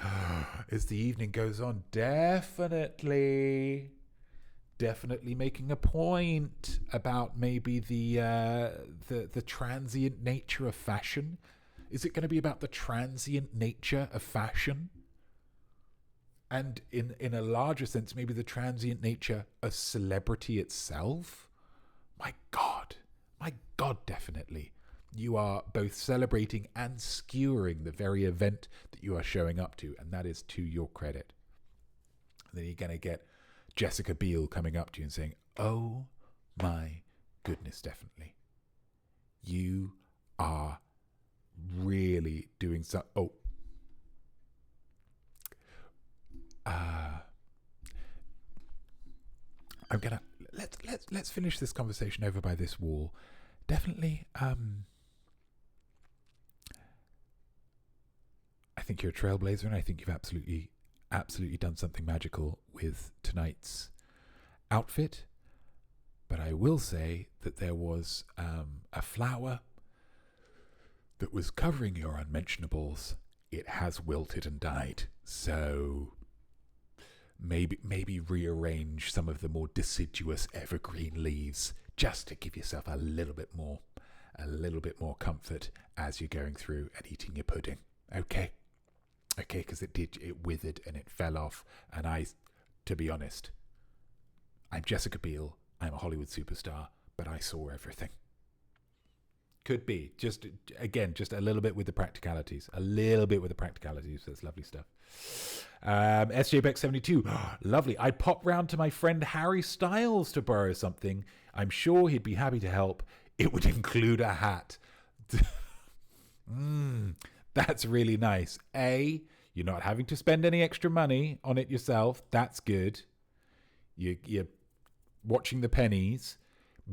as the evening goes on. Definitely making a point about maybe the transient nature of fashion. Is it going to be about the transient nature of fashion? And in a larger sense, maybe the transient nature of celebrity itself? My God, definitely. You are both celebrating and skewering the very event that you are showing up to, and that is to your credit. And then you're going to get Jessica Biel coming up to you and saying, oh my goodness, definitely. You are really doing so. Oh. I'm gonna let's finish this conversation over by this wall. Definitely. I think you're a trailblazer, and I think you've absolutely done something magical with tonight's outfit. But I will say that there was a flower that was covering your unmentionables. It has wilted and died. So maybe rearrange some of the more deciduous evergreen leaves just to give yourself a little bit more a little bit more comfort as you're going through and eating your pudding. Okay, because it withered and it fell off. And to be honest, I'm Jessica Biel. I'm a Hollywood superstar, but I saw everything. Could be just a little bit with the practicalities. That's lovely stuff. SJ Beck 72, lovely. I popped round to my friend Harry Styles to borrow something. I'm sure he'd be happy to help. It would include a hat. That's really nice. A, you're not having to spend any extra money on it yourself. That's good. You're watching the pennies.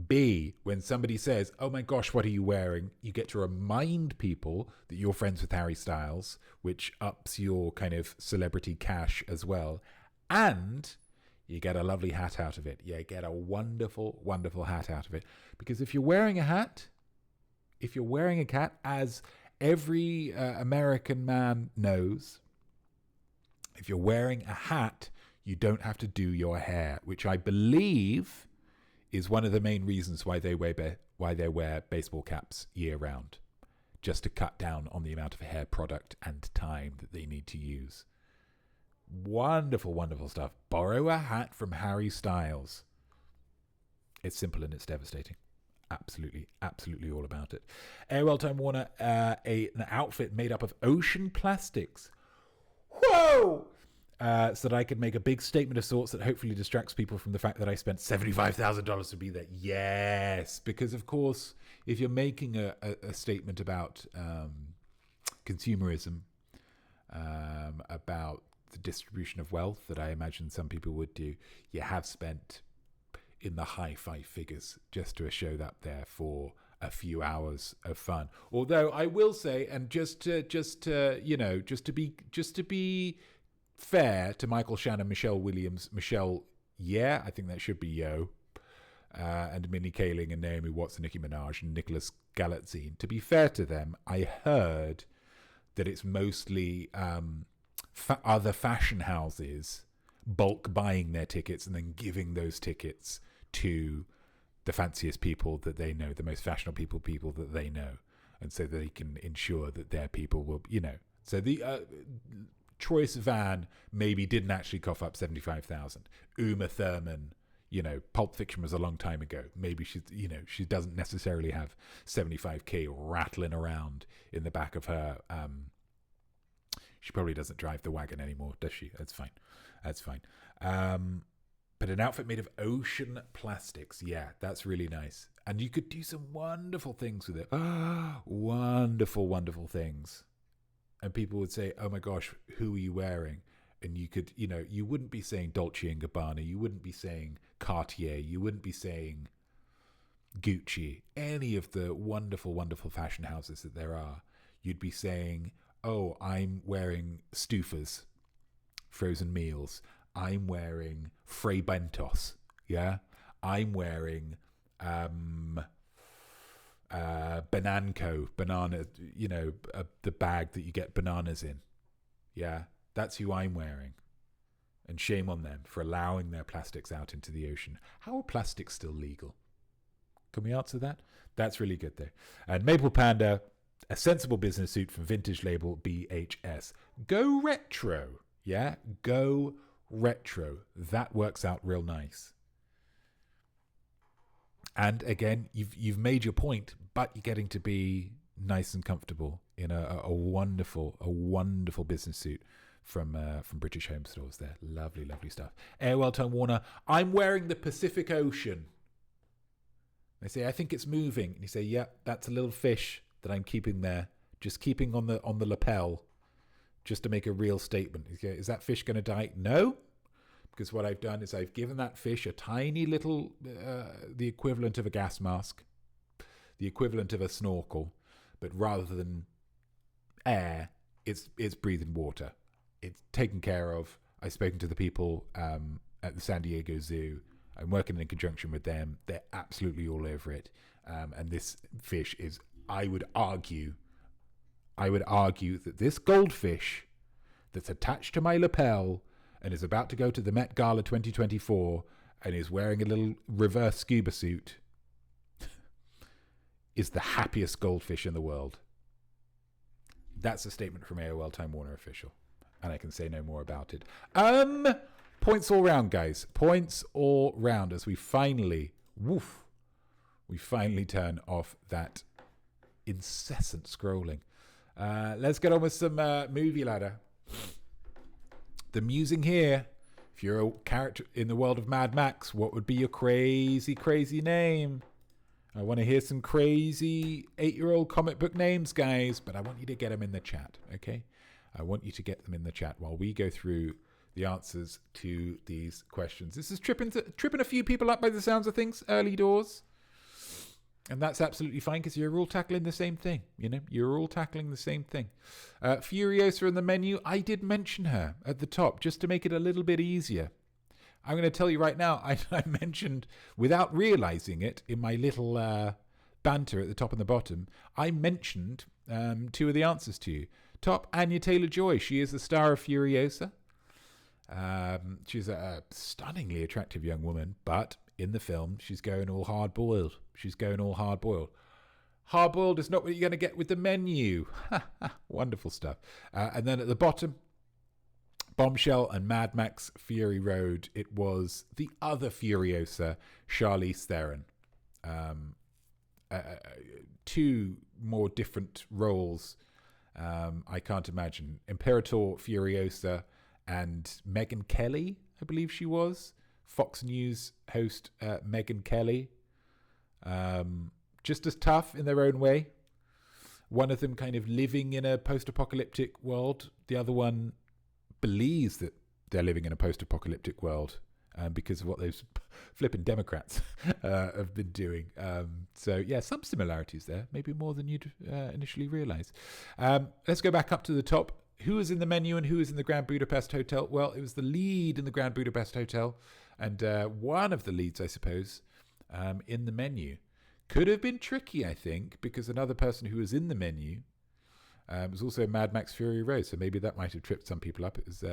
B, when somebody says, oh my gosh, what are you wearing? You get to remind people that you're friends with Harry Styles, which ups your kind of celebrity cash as well. And you get a lovely hat out of it. You get a wonderful, wonderful hat out of it. Because if you're wearing a hat, as every American man knows, if you're wearing a hat, you don't have to do your hair, which I believe is one of the main reasons why they wear baseball caps year round, just to cut down on the amount of hair product and time that they need to use. Wonderful, wonderful stuff. Borrow a hat from Harry Styles. It's simple and it's devastating. Absolutely, absolutely all about it. Airwell Time Warner, an outfit made up of ocean plastics. Whoa! So that I could make a big statement of sorts that hopefully distracts people from the fact that I spent $75,000 to be there. Yes, because of course, if you're making a statement about consumerism, about the distribution of wealth that I imagine some people would do, you have spent in the high five figures just to show that there for a few hours of fun. Although I will say, and just to be fair to Michael Shannon, Michelle Williams, I think that should be Yo, and Minnie Kaling and Naomi Watts and Nicki Minaj and Nicholas Galitzine. To be fair to them, I heard that it's mostly other fashion houses bulk buying their tickets and then giving those tickets to the fanciest people that they know, the most fashionable people that they know, and so they can ensure that their people will, so the Troye Sivan maybe didn't actually cough up 75,000. Uma Thurman, Pulp Fiction was a long time ago. Maybe she doesn't necessarily have 75k rattling around in the back of her. She probably doesn't drive the wagon anymore, does she? That's fine. But an outfit made of ocean plastics, yeah, that's really nice. And you could do some wonderful things with it. Wonderful, wonderful things. And people would say, oh my gosh, who are you wearing? And you could, you wouldn't be saying Dolce & Gabbana. You wouldn't be saying Cartier. You wouldn't be saying Gucci. Any of the wonderful, wonderful fashion houses that there are. You'd be saying, oh, I'm wearing Stouffer's frozen meals. I'm wearing Fray Bentos. Yeah? I'm wearing Bananco, banana, the bag that you get bananas in. Yeah, that's who I'm wearing. And shame on them for allowing their plastics out into the ocean. How are plastics still legal? Can we answer that? That's really good, though. And Maple Panda, a sensible business suit from vintage label BHS. Go retro. Yeah, go retro. That works out real nice. And again, you've made your point, but you're getting to be nice and comfortable in a wonderful business suit from British Home Stores there. Lovely, lovely stuff. Airwell Time Warner, I'm wearing the Pacific Ocean. They say, I think it's moving. And you say, yeah, that's a little fish that I'm keeping there, just keeping on the lapel, just to make a real statement. Is that fish going to die? No. Because what I've done is I've given that fish a tiny little, the equivalent of a gas mask, the equivalent of a snorkel, but rather than air, it's breathing water. It's taken care of. I've spoken to the people at the San Diego Zoo. I'm working in conjunction with them. They're absolutely all over it. And this fish is, I would argue that this goldfish that's attached to my lapel and is about to go to the Met Gala 2024 and is wearing a little reverse scuba suit is the happiest goldfish in the world. That's a statement from AOL Time Warner official, and I can say no more about it. Points all round, guys. Points all round as we finally turn off that incessant scrolling. Let's get on with some movie ladder. The musing here. If you're a character in the world of Mad Max, what would be your crazy, crazy name? I want to hear some crazy 8-year-old comic book names, guys, but I want you to get them in the chat, okay? I want you to get them in the chat while we go through the answers to these questions. This is tripping a few people up by the sounds of things, early doors. And that's absolutely fine because you're all tackling the same thing, you know? You're all tackling the same thing. Furiosa in the menu, I did mention her at the top just to make it a little bit easier. I'm going to tell you right now, I mentioned, without realizing it, in my little banter at the top and the bottom, I mentioned two of the answers to you. Top, Anya Taylor-Joy. She is the star of Furiosa. She's a stunningly attractive young woman, but in the film, she's going all hard-boiled. Hard-boiled is not what you're going to get with the menu. Wonderful stuff. And then at the bottom, Bombshell and Mad Max Fury Road. It was the other Furiosa, Charlize Theron. Two more different roles. I can't imagine. Imperator Furiosa and Megyn Kelly, I believe she was. Fox News host Megyn Kelly. Just as tough in their own way. One of them kind of living in a post-apocalyptic world. The other one believes that they're living in a post-apocalyptic world because of what those flipping Democrats have been doing. So, yeah, some similarities there, maybe more than you'd initially realize. Let's go back up to the top. Who is in the menu and who is in the Grand Budapest Hotel? Well, it was the lead in the Grand Budapest Hotel and one of the leads, I suppose, in the menu. Could have been tricky, I think, because another person who was in the menu was also Mad Max Fury Road, so maybe that might have tripped some people up. It was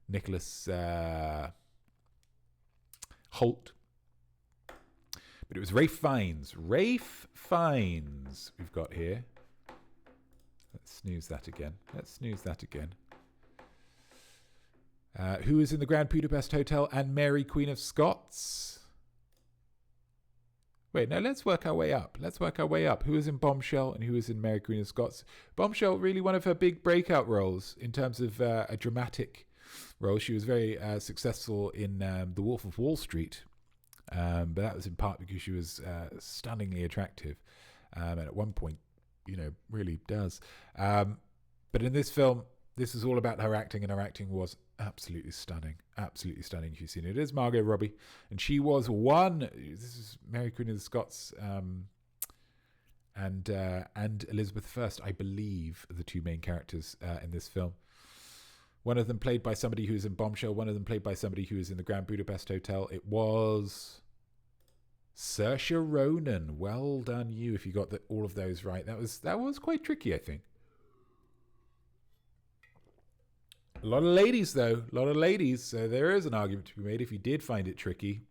Nicholas Holt. But it was Ralph Fiennes. Ralph Fiennes we've got here. Let's snooze that again. Who is in the Grand Budapest Hotel and Mary, Queen of Scots? Wait, no, let's work our way up. Who is in Bombshell and who is in Mary, Queen of Scots? Bombshell, really one of her big breakout roles in terms of a dramatic role. She was very successful in The Wolf of Wall Street, but that was in part because she was stunningly attractive. And at one point, you know, really does. But in this film, this is all about her acting, and her acting was absolutely stunning. Absolutely stunning. If you've seen it, it is Margot Robbie, and she was one. This is Mary Queen of the Scots, and Elizabeth I, I believe, are the two main characters in this film. One of them played by somebody who's in Bombshell. One of them played by somebody who is in the Grand Budapest Hotel. It was Saoirse Ronan. Well done, you, if you got all of those right. That was quite tricky, I think. A lot of ladies, though. So there is an argument to be made if you did find it tricky.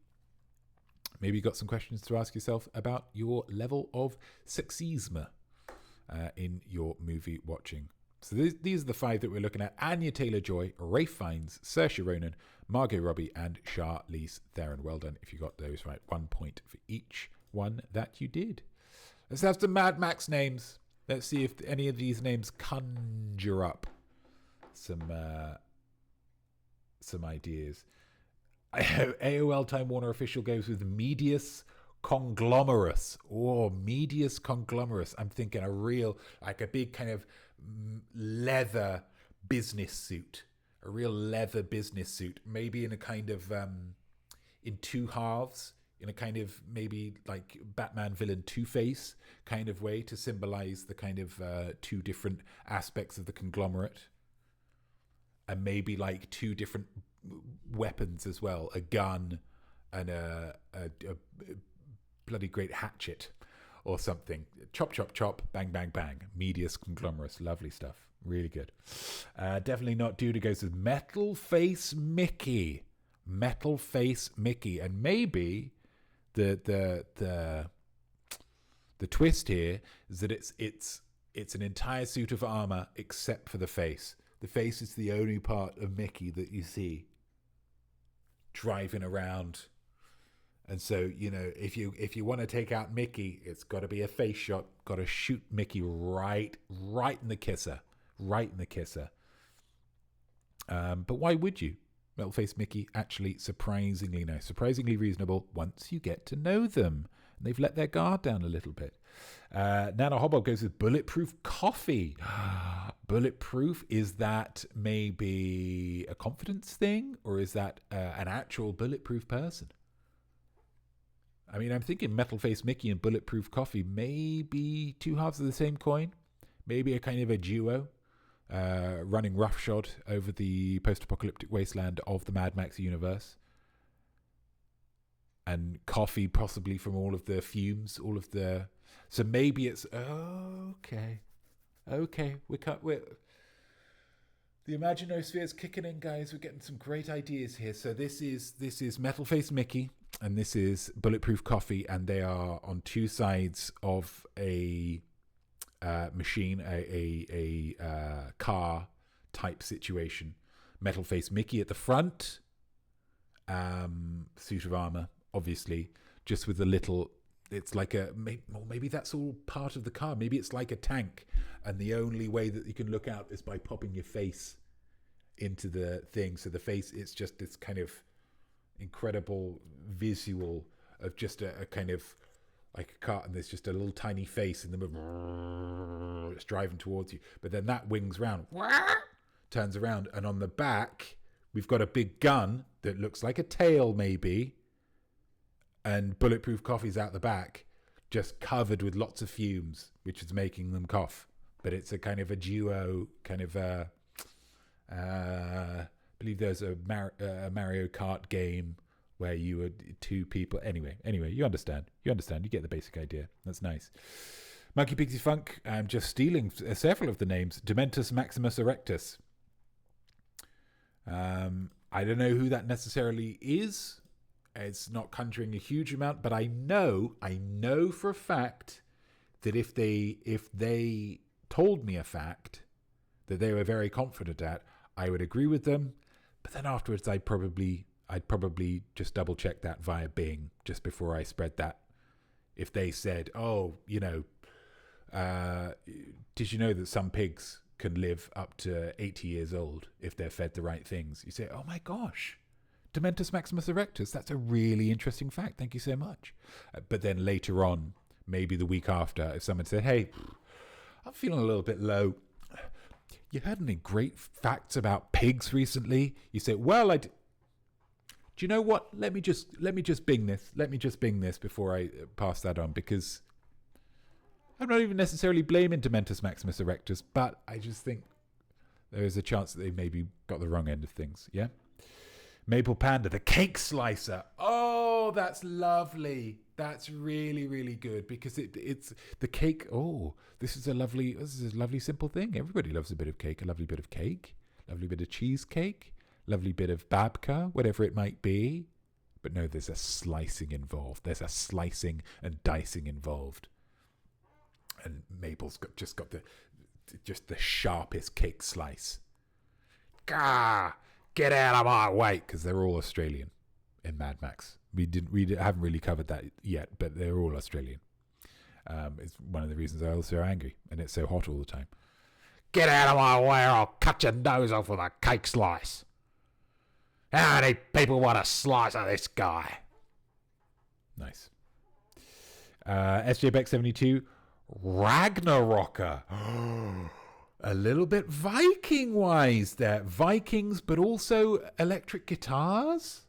Maybe you got some questions to ask yourself about your level of sexism in your movie watching. So these are the five that we're looking at. Anya Taylor-Joy, Ralph Fiennes, Saoirse Ronan, Margot Robbie, and Charlize Theron. Well done if you got those right. 1 point for each one that you did. Let's have some Mad Max names. Let's see if any of these names conjure up some ideas. AOL Time Warner official goes with Medius Conglomerus. Oh, Medius Conglomerus. I'm thinking a big kind of leather business suit. A real leather business suit. Maybe in a kind of, in two halves. In a kind of maybe like Batman villain Two-Face kind of way to symbolize the kind of two different aspects of the conglomerate. And maybe like two different weapons as well, a gun and a bloody great hatchet or something. Chop, chop, chop, bang, bang, bang. Medius Conglomerus. Lovely stuff. Really good. Definitely not dude who goes with Metal Face Mickey. Metal Face Mickey. And maybe the The twist here is that it's an entire suit of armor except for the face. The face is the only part of Mickey that you see driving around. And so, you know, if you want to take out Mickey, it's got to be a face shot. Got to shoot Mickey right in the kisser. Right in the kisser. But why would you? Metal-faced Mickey, actually surprisingly nice. Surprisingly reasonable once you get to know them. And they've let their guard down a little bit. Nana Hobbob goes with bulletproof coffee. Bulletproof, is that maybe a confidence thing? Or is that an actual bulletproof person? I mean, I'm thinking metal-faced Mickey and bulletproof coffee may be two halves of the same coin. Maybe a kind of a duo running roughshod over the post-apocalyptic wasteland of the Mad Max universe. And coffee possibly from all of the fumes, all of the... So maybe it's... Okay. We're... The imaginosphere is kicking in, guys. We're getting some great ideas here. So this is metal-faced Mickey, and this is bulletproof coffee, and they are on two sides of a machine, a car type situation. Metal-faced Mickey at the front, suit of armor, obviously, just with a little. It's like maybe that's all part of the car. Maybe it's like a tank, and the only way that you can look out is by popping your face into the thing. So the face, it's just this kind of incredible visual of just a kind of like a car, and there's just a little tiny face in the middle. It's driving towards you, but then that wings round, turns around, and on the back we've got a big gun that looks like a tail, maybe. And bulletproof coffee's out the back, just covered with lots of fumes, which is making them cough. But it's a kind of a duo, kind of I believe there's a Mario Kart game where you were two people. Anyway, you understand. You get the basic idea. That's nice. Monkey Pixie Funk, I'm just stealing several of the names. Dementus Maximus Erectus. I don't know who that necessarily is. It's not conjuring a huge amount, but I know for a fact that if they told me a fact that they were very confident at, I would agree with them. But then afterwards, I'd probably just double check that via Bing just before I spread that. If they said, "Oh, you know, did you know that some pigs can live up to 80 years old if they're fed the right things?" You say, "Oh my gosh. Dementus Maximus Erectus, that's a really interesting fact. Thank you so much." But then later on, maybe the week after, if someone said, "Hey, I'm feeling a little bit low. You heard any great facts about pigs recently?" You say, "Well, do you know what? Let me just Bing this. Let me just Bing this before I pass that on, because I'm not even necessarily blaming Dementus Maximus Erectus, but I just think there is a chance that they maybe got the wrong end of things." Yeah. Maple Panda, the cake slicer. Oh, that's lovely. That's really, really good, because it's the cake. Oh, this is a lovely simple thing. Everybody loves a bit of cake, a lovely bit of cake, lovely bit of cheesecake, lovely bit of babka, whatever it might be. But no, there's a slicing involved. There's a slicing and dicing involved. And Mabel's got the sharpest cake slice. Gah! Get out of my way, because they're all Australian in Mad Max. We haven't really covered that yet, but they're all Australian. It's one of the reasons I was so angry, and it's so hot all the time. Get out of my way, or I'll cut your nose off with a cake slice. How many people want a slice of this guy? Nice. SJ Beck 72, Ragnarocker. A little bit Viking-wise there. Vikings, but also electric guitars?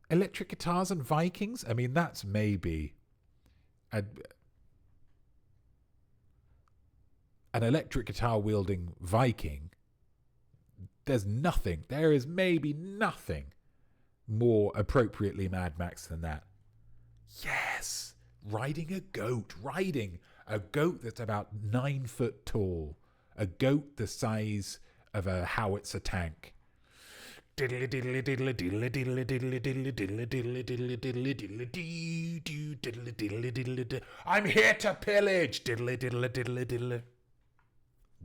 Electric guitars and Vikings? I mean, that's maybe an electric guitar-wielding Viking. There is maybe nothing more appropriately Mad Max than that. Yes! Riding a goat that's about 9 foot tall. A goat the size of a howitzer tank. I'm here to pillage.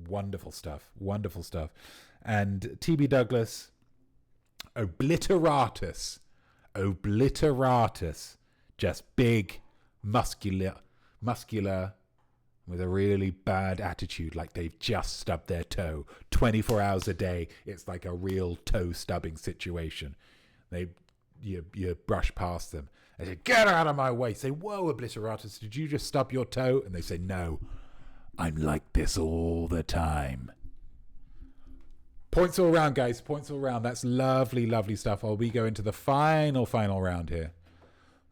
Wonderful stuff. Wonderful stuff. And T.B. Douglas, obliteratus. Just big, muscular, with a really bad attitude, like they've just stubbed their toe 24 hours a day. It's like a real toe stubbing situation. You brush past them. They say, get out of my way. Say, whoa, obliteratus, did you just stub your toe? And they say, no, I'm like this all the time. Points all round, guys. Points all round. That's lovely, lovely stuff. While we go into the final round here.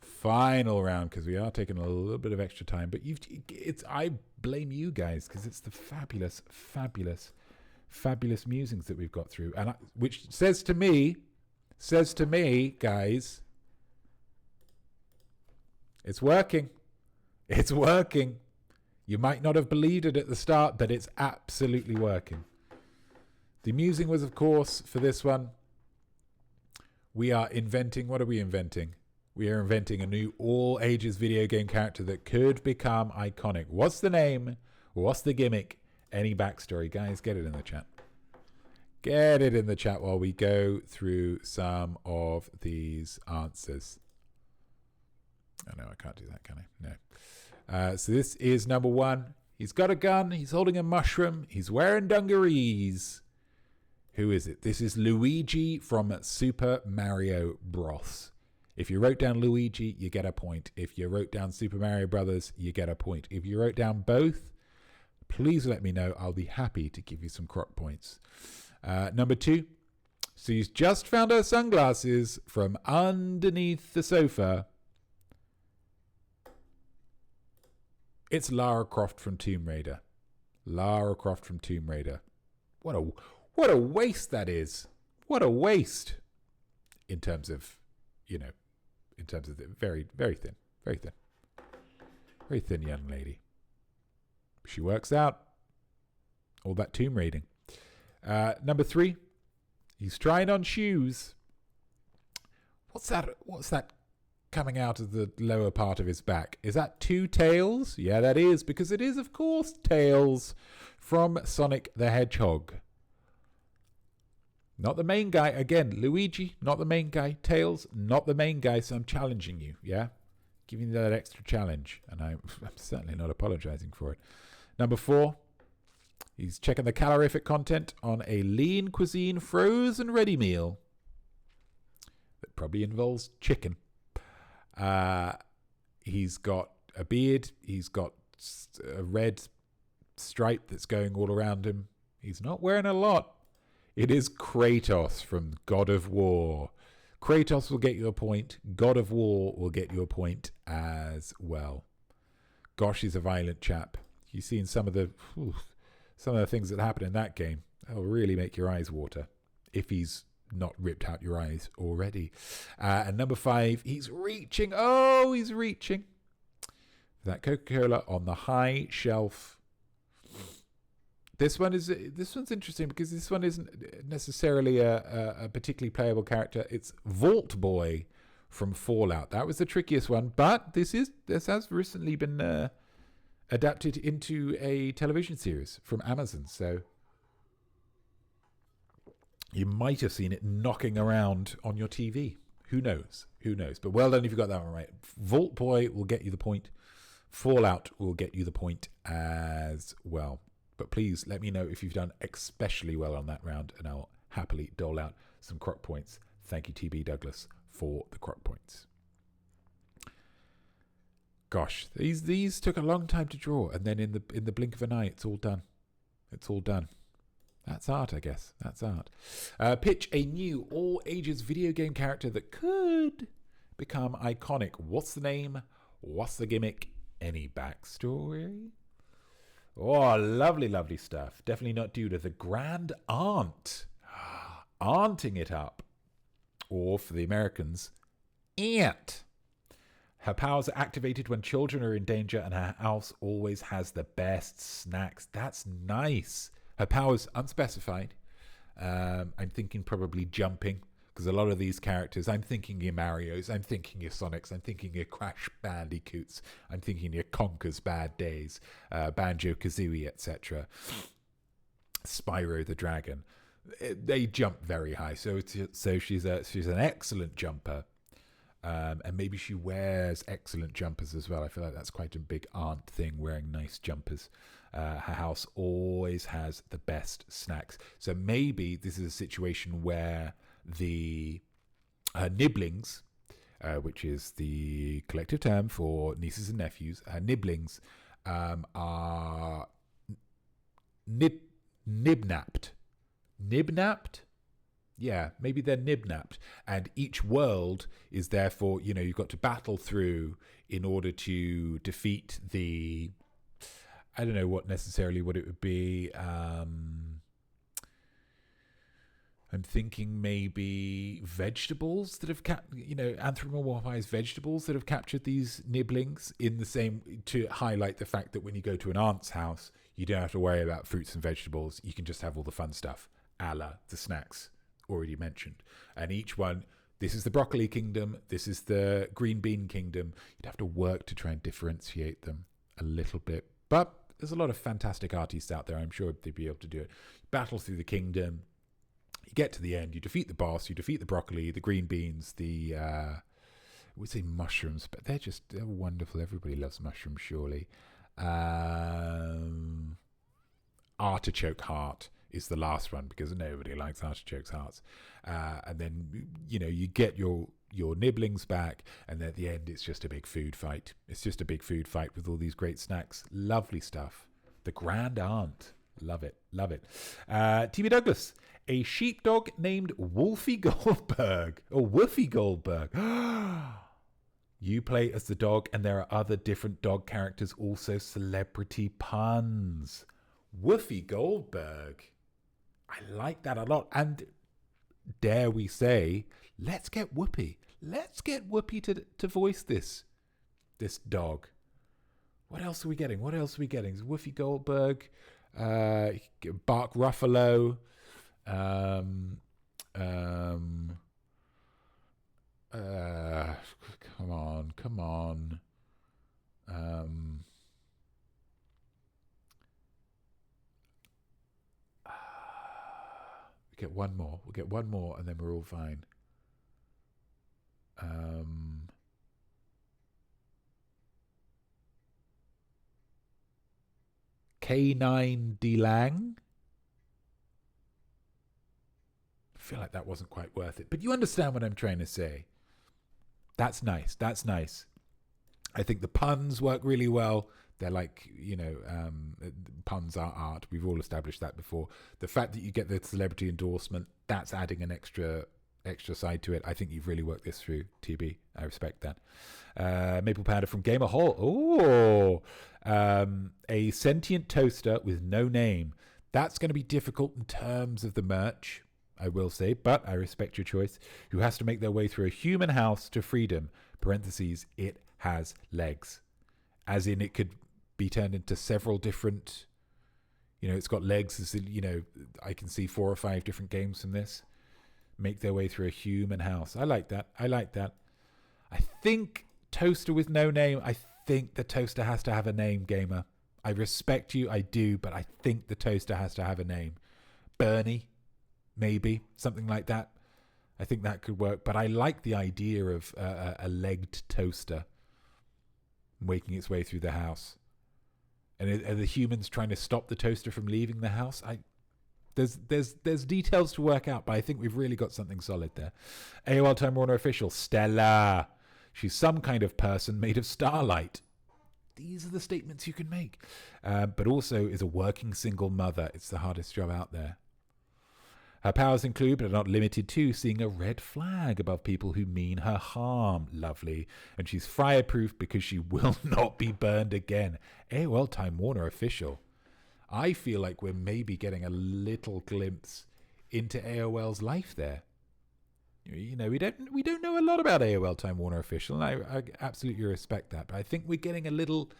Final round, because we are taking a little bit of extra time, but I blame you guys, because it's the fabulous musings that we've got through, and which says to me, guys, it's working. You might not have believed it at the start, but it's absolutely working. The musing was, of course, for this one, we are inventing. What are we inventing? We are inventing a new all-ages video game character that could become iconic. What's the name? What's the gimmick? Any backstory? Guys, get it in the chat. Get it in the chat while we go through some of these answers. Oh, no, I can't do that, can I? No. So this is number one. He's got a gun. He's holding a mushroom. He's wearing dungarees. Who is it? This is Luigi from Super Mario Bros. If you wrote down Luigi, you get a point. If you wrote down Super Mario Brothers, you get a point. If you wrote down both, please let me know. I'll be happy to give you some croc points. Number two. So he's just found her sunglasses from underneath the sofa. It's Lara Croft from Tomb Raider. Lara Croft from Tomb Raider. What a waste that is. What a waste. In terms of, the very, very thin. Very thin. Very thin young lady. She works out. All that tomb raiding. Number three. He's trying on shoes. What's that coming out of the lower part of his back? Is that two tails? Yeah, that is, because it is, of course, Tails from Sonic the Hedgehog. Not the main guy. Again, Luigi, not the main guy. Tails, not the main guy. So I'm challenging you, yeah? Giving you that extra challenge. And I'm certainly not apologizing for it. Number four, he's checking the calorific content on a lean cuisine frozen ready meal. That probably involves chicken. He's got a beard. He's got a red stripe that's going all around him. He's not wearing a lot. It is Kratos from God of War. Kratos will get you a point. God of War will get you a point as well. Gosh, he's a violent chap. You've seen some of the things that happen in that game. That'll really make your eyes water if he's not ripped out your eyes already. And number five, he's reaching. Oh, he's reaching. That Coca-Cola on the high shelf. This one's interesting because this one isn't necessarily a particularly playable character. It's Vault Boy from Fallout. That was the trickiest one, but this has recently been adapted into a television series from Amazon. So you might have seen it knocking around on your TV. Who knows? But well done if you got that one right. Vault Boy will get you the point. Fallout will get you the point as well. But please let me know if you've done especially well on that round, and I'll happily dole out some croc points. Thank you, TB Douglas, for the croc points. Gosh, these took a long time to draw, and then in the blink of an eye, it's all done. It's all done. That's art, I guess. That's art. Pitch a new all-ages video game character that could become iconic. What's the name? What's the gimmick? Any backstory? Oh, lovely, lovely stuff. Definitely not due to the grand aunt. Aunting it up. Or for the Americans, aunt. Her powers are activated when children are in danger, and her house always has the best snacks. That's nice. Her powers unspecified. I'm thinking probably jumping. because a lot of these characters, I'm thinking of Marios, I'm thinking of Sonics, I'm thinking of Crash Bandicoots, I'm thinking of Conker's Bad Days, Banjo-Kazooie, etc., Spyro the Dragon. They jump very high, so she's an excellent jumper, and maybe she wears excellent jumpers as well. I feel like that's quite a big aunt thing, wearing nice jumpers. Her house always has the best snacks, so maybe this is a situation where the nibblings, which is the collective term for nieces and nephews, nibblings are nibnapped. Nibnapped? Yeah, maybe they're nibnapped. And each world is therefore, you've got to battle through in order to defeat the... I don't know what it would be. I'm thinking maybe vegetables that have anthropomorphized vegetables that have captured these nibblings, in the same, to highlight the fact that when you go to an aunt's house, you don't have to worry about fruits and vegetables. You can just have all the fun stuff, a la the snacks already mentioned. And each one, this is the broccoli kingdom, this is the green bean kingdom. You'd have to work to try and differentiate them a little bit. But there's a lot of fantastic artists out there. I'm sure they'd be able to do it. Battle through the kingdom. You get to the end, you defeat the boss, you defeat the broccoli, the green beans, I would say mushrooms, but they're wonderful. Everybody loves mushrooms, surely. Artichoke heart is the last one, because nobody likes artichoke's hearts. And then, you get your nibblings back, and then at the end, it's just a big food fight. It's just a big food fight with all these great snacks. Lovely stuff. The Grand Aunt. Love it. Love it. T.B. Douglas. A sheepdog named Woofie Goldberg. Or Woofie Goldberg. You play as the dog, and there are other different dog characters, also celebrity puns. Woofie Goldberg. I like that a lot. And dare we say, let's get Whoopi. Let's get Whoopi to voice this dog. What else are we getting? Woofie Goldberg, Bark Ruffalo, come on. We'll get one more, and then we're all fine. K9 DeLang. I feel like that wasn't quite worth it, but you understand what I'm trying to say. That's nice. I think the puns work really well. They're like, puns are art. We've all established that before. The fact that you get the celebrity endorsement, that's adding an extra side to it. I think you've really worked this through, TB. I respect that. Maple Powder from Gamer Hall. A sentient toaster with no name. That's going to be difficult in terms of the merch, I will say, but I respect your choice. Who has to make their way through a human house to freedom, parentheses, it has legs. As in, it could be turned into several different, it's got legs. I can see 4 or 5 different games from this. Make their way through a human house. I like that. I think toaster with no name. I think the toaster has to have a name, gamer. I respect you, I do, but I think the toaster has to have a name. Bernie, maybe, something like that. I think that could work. But I like the idea of a legged toaster making its way through the house. And are the humans trying to stop the toaster from leaving the house? There's details to work out, but I think we've really got something solid there. AOL Time Warner official, Stella. She's some kind of person made of starlight. These are the statements you can make. But also is a working single mother. It's the hardest job out there. Her powers include, but are not limited to, seeing a red flag above people who mean her harm. Lovely. And she's fireproof because she will not be burned again. AOL Time Warner official. I feel like we're maybe getting a little glimpse into AOL's life there. We don't know a lot about AOL Time Warner official, and I absolutely respect that. But I think we're getting a little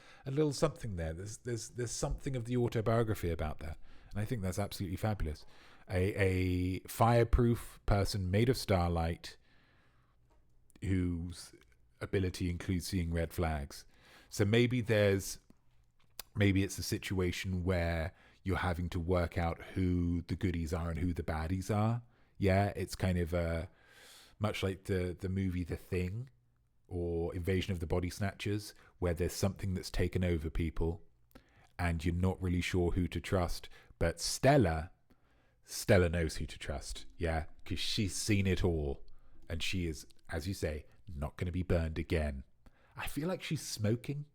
something there. There's something of the autobiography about that, and I think that's absolutely fabulous. a fireproof person made of starlight whose ability includes seeing red flags. So maybe it's a situation where you're having to work out who the goodies are and who the baddies are. Yeah, it's kind of much like the movie The Thing or Invasion of the Body Snatchers, where there's something that's taken over people and you're not really sure who to trust. But Stella knows who to trust, yeah, because she's seen it all. And she is, as you say, not going to be burned again. I feel like she's smoking.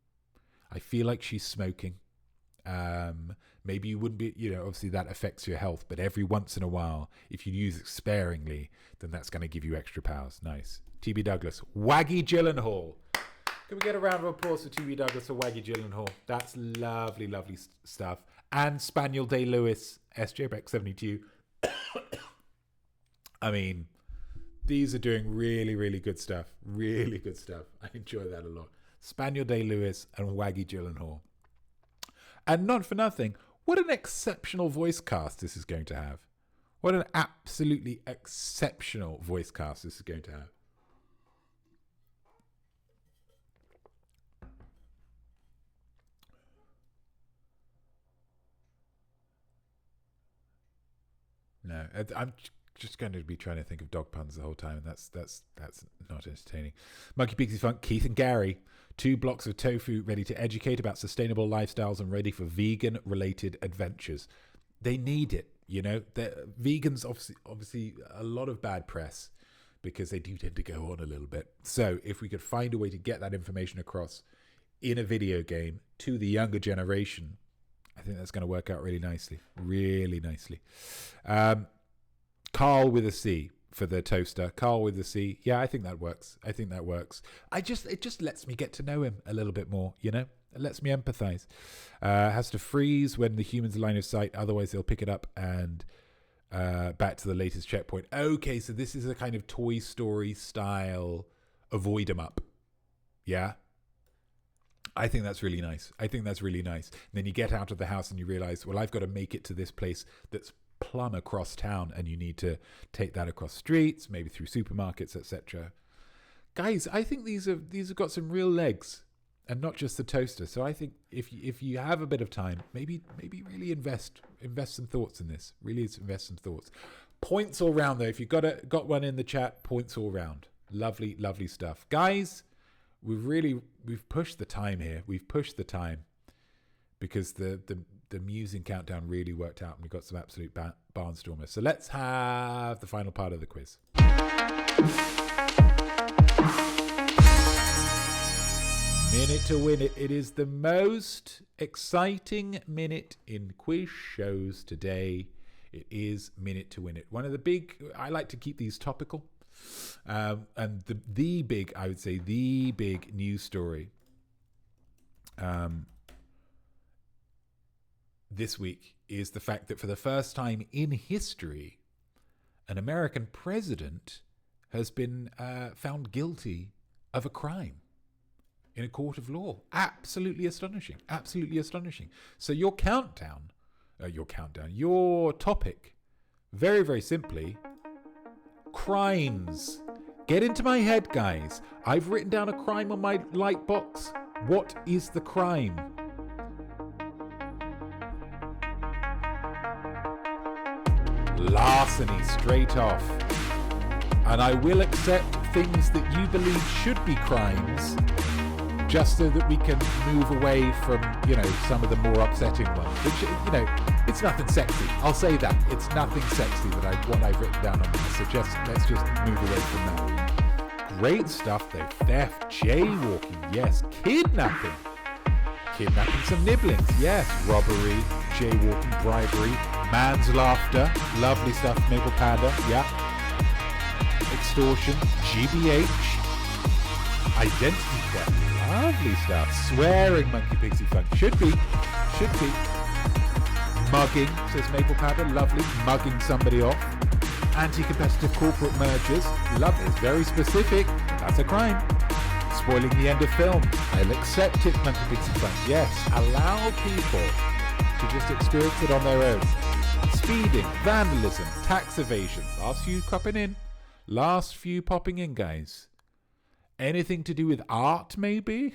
Maybe you wouldn't be, obviously that affects your health, but every once in a while, if you use it sparingly, then that's going to give you extra powers. Nice. T.B. Douglas. Waggy Gyllenhaal. Can we get a round of applause for T.B. Douglas or Waggy Gyllenhaal? That's lovely, lovely stuff. And Spaniel Day-Lewis, SJ Beck 72. I mean, these are doing really, really good stuff. Really good stuff. I enjoy that a lot. Spaniel Day-Lewis and Waggy Gyllenhaal. And not for nothing, what an exceptional voice cast this is going to have. What an absolutely exceptional voice cast this is going to have. No, I'm just going to be trying to think of dog puns the whole time, and that's not entertaining. Monkey Pixie Funk, Keith and Gary, 2 blocks of tofu ready to educate about sustainable lifestyles and ready for vegan-related adventures. They need it, Vegans obviously a lot of bad press because they do tend to go on a little bit. So if we could find a way to get that information across in a video game to the younger generation, I think that's going to work out really nicely. Really nicely. Carl with a C for the toaster. Carl with a C. Yeah, I think that works. It just lets me get to know him a little bit more, It lets me empathize. Has to freeze when the human's line of sight. Otherwise, they'll pick it up and back to the latest checkpoint. Okay, so this is a kind of Toy Story style avoid 'em up. Yeah? I think that's really nice. And then you get out of the house and you realize, well, I've got to make it to this place that's plumb across town, and you need to take that across streets, maybe through supermarkets, etc. Guys, I think these have got some real legs, and not just the toaster. So I think if you have a bit of time, maybe really invest some thoughts in this. Really invest some thoughts. Points all round though. If you've got one in the chat, points all round. Lovely, lovely stuff, guys. We've pushed the time here. We've pushed the time because the musing countdown really worked out, and we got some absolute barnstormers. So let's have the final part of the quiz. Minute to win it. It is the most exciting minute in quiz shows today. It is minute to win it. One of the big, I like to keep these topical. And the big news story this week is the fact that for the first time in history, an American president has been found guilty of a crime in a court of law. Absolutely astonishing. So your topic, very, very simply, crimes. Get into my head, guys. I've written down a crime on my light box. What is the crime? Larceny, straight off. And I will accept things that you believe should be crimes, just so that we can move away from, some of the more upsetting ones. Which, it's nothing sexy. I'll say that. It's nothing sexy what I've written down on this. So let's just move away from that. Great stuff though. Theft, jaywalking, yes. Kidnapping some nibblings, yes. Robbery, jaywalking, bribery, manslaughter, lovely stuff. Maple Panda, yeah. Extortion, GBH, identity theft, lovely stuff. Swearing, Monkey Pixie Funk, should be. Mugging, says Maple Powder, lovely. Mugging somebody off. Anti-competitive corporate mergers, lovely. It's very specific. That's a crime. Spoiling the end of film. I'll accept it, Monkey Pixie Funk. Yes, allow people to just experience it on their own. Speeding, vandalism, tax evasion. Last few popping in, guys. Anything to do with art, maybe?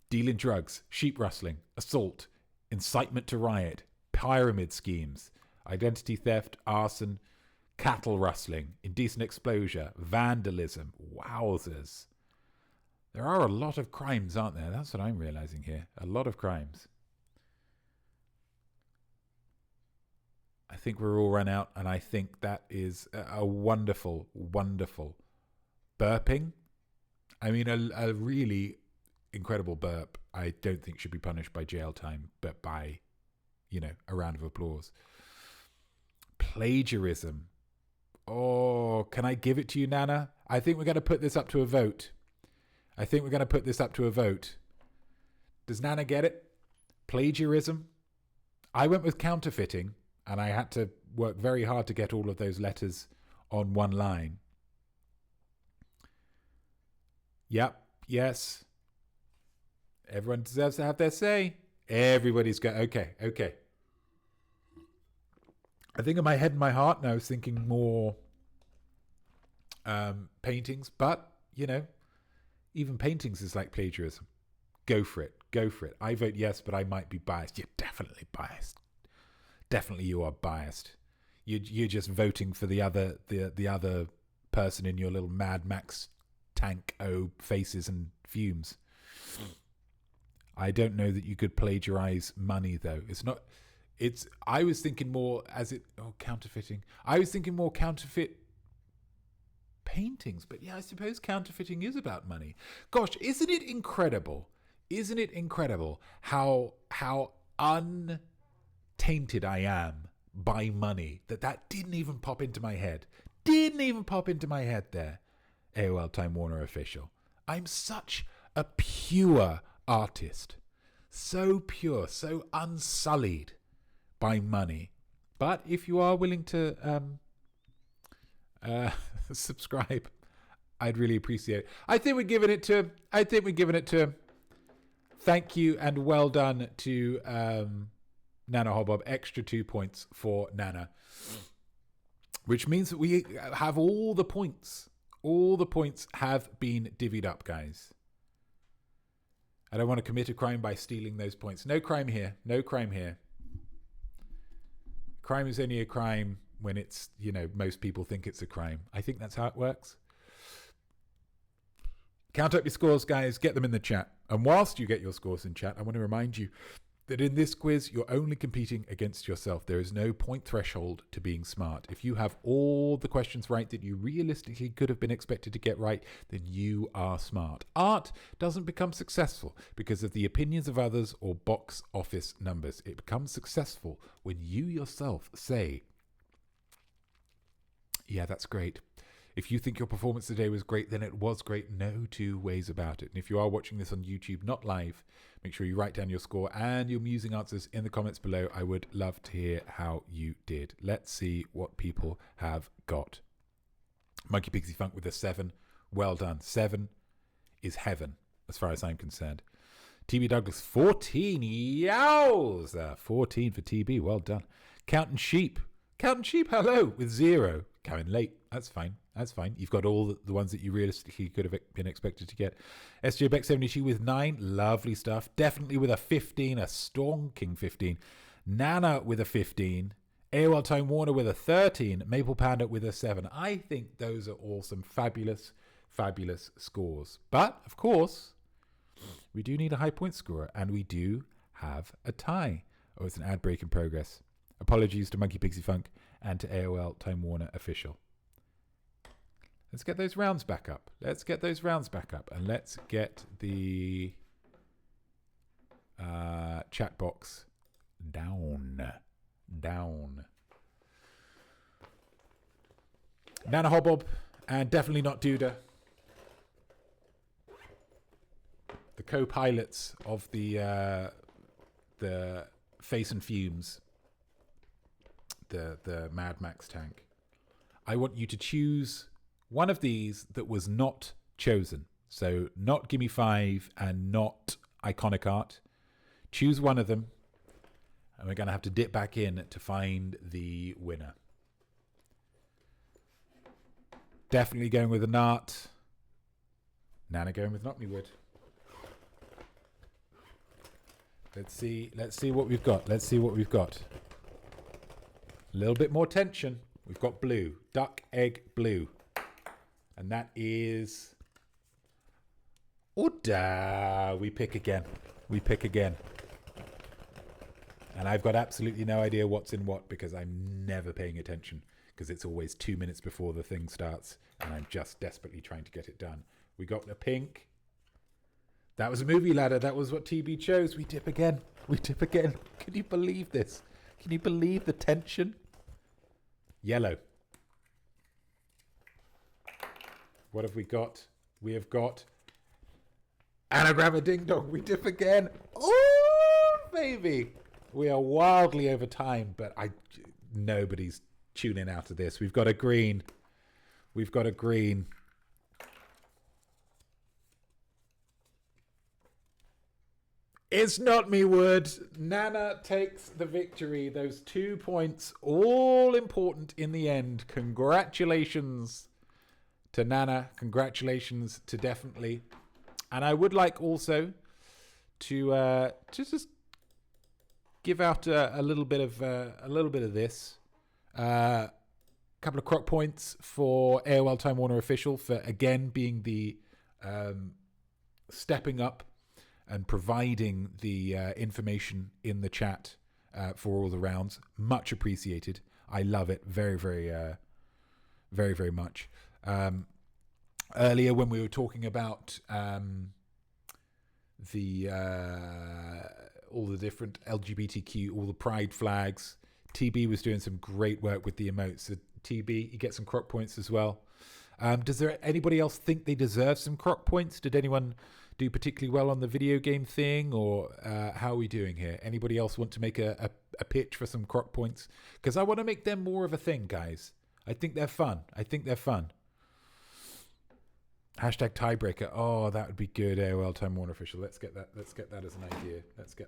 Dealing drugs, sheep rustling, assault, incitement to riot, pyramid schemes, identity theft, arson, cattle rustling, indecent exposure, vandalism. Wowzers. There are a lot of crimes, aren't there? That's what I'm realizing here. A lot of crimes. I think we're all run out, and I think that is a wonderful, wonderful burping. I mean, a really incredible burp I don't think should be punished by jail time, but by, a round of applause. Plagiarism. Oh, can I give it to you, Nana? I think we're going to put this up to a vote. Does Nana get it? Plagiarism. I went with counterfeiting, and I had to work very hard to get all of those letters on one line. Yep. Yes. Everyone deserves to have their say. Everybody's got... Okay. I think in my head and my heart now I was thinking more paintings. But, even paintings is like plagiarism. Go for it. I vote yes, but I might be biased. You're definitely biased. Definitely you are biased. You're just voting for the other person in your little Mad Max tank faces and fumes. I don't know that you could plagiarize money, though. I was thinking more counterfeiting. I was thinking more counterfeit paintings, but yeah, I suppose counterfeiting is about money. Gosh, isn't it incredible? How untainted I am by money that didn't even pop into my head. There. AOL Time Warner official. I'm such a pure artist. So pure, so unsullied by money. But if you are willing to subscribe, I'd really appreciate it. I think we're giving it to him. Thank you and well done to Nana Hobbob. Extra 2 points for Nana. Which means that we have all the points. All the points have been divvied up, guys. I don't want to commit a crime by stealing those points. No crime here. Crime is only a crime when it's, most people think it's a crime. I think that's how it works. Count up your scores, guys. Get them in the chat. And whilst you get your scores in chat, I want to remind you that in this quiz, you're only competing against yourself. There is no point threshold to being smart. If you have all the questions right that you realistically could have been expected to get right, then you are smart. Art doesn't become successful because of the opinions of others or box office numbers. It becomes successful when you yourself say, yeah, that's great. If you think your performance today was great, then it was great. No two ways about it. And if you are watching this on YouTube, not live, make sure you write down your score and your musing answers in the comments below. I would love to hear how you did. Let's see what people have got. Monkey Pixie Funk with a 7. Well done. 7 is heaven, as far as I'm concerned. TB Douglas, 14. Yowza. 14 for TB. Well done. Counting Sheep, hello, with 0. Coming late. That's fine. You've got all the ones that you realistically could have been expected to get. SJ Beck 72 with 9. Lovely stuff. Definitely with a 15. A stonking 15. Nana with a 15. AOL Time Warner with a 13. Maple Panda with a 7. I think those are all some fabulous, fabulous scores. But, of course, we do need a high point scorer. And we do have a tie. Oh, it's an ad break in progress. Apologies to Monkey Pixie Funk and to AOL Time Warner official. Let's get those rounds back up. And let's get the chat box down. Nana Hobbob and definitely not Duda. The co-pilots of the Face and Fumes. The Mad Max tank. I want you to choose one of these that was not chosen. So not Gimme 5 and not Iconicart. Choose one of them, and we're going to have to dip back in to find the winner. Definitely going with an art. Nana going with Notme wood. Let's see what we've got. Let's see what we've got. A little bit more tension. We've got blue. Duck, egg, blue. And that is... Oda! We pick again. We pick again. And I've got absolutely no idea what's in what because I'm never paying attention because it's always 2 minutes before the thing starts and I'm just desperately trying to get it done. We got the pink. That was a movie ladder. That was what TB chose. We dip again. We dip again. Can you believe this? Can you believe the tension? Yellow. What have we got? We have got Anagram Ding Dong. We dip again. Oh, baby. We are wildly over time, but nobody's tuning out of this. We've got a green. We've got a green. It's Notme wood. Nana takes the victory. Those 2 points, all important in the end. Congratulations to Nana. Congratulations to Definitely. And I would like also to just give out a little bit of this. A couple of croc points for AOL Time Warner Official for again being the stepping up and providing the information in the chat for all the rounds. Much appreciated. I love it very, very, very, very much. Earlier when we were talking about the all the different LGBTQ, all the pride flags, TB was doing some great work with the emotes. So TB, you get some croc points as well. Does there anybody else think they deserve some croc points? Did anyone do particularly well on the video game thing, or how are we doing here? Anybody else want to make a pitch for some croc points? Because I want to make them more of a thing, guys. I think they're fun. Hashtag tiebreaker. Oh, that would be good. AOL Time Warner Official. Let's get that as an idea. That's good.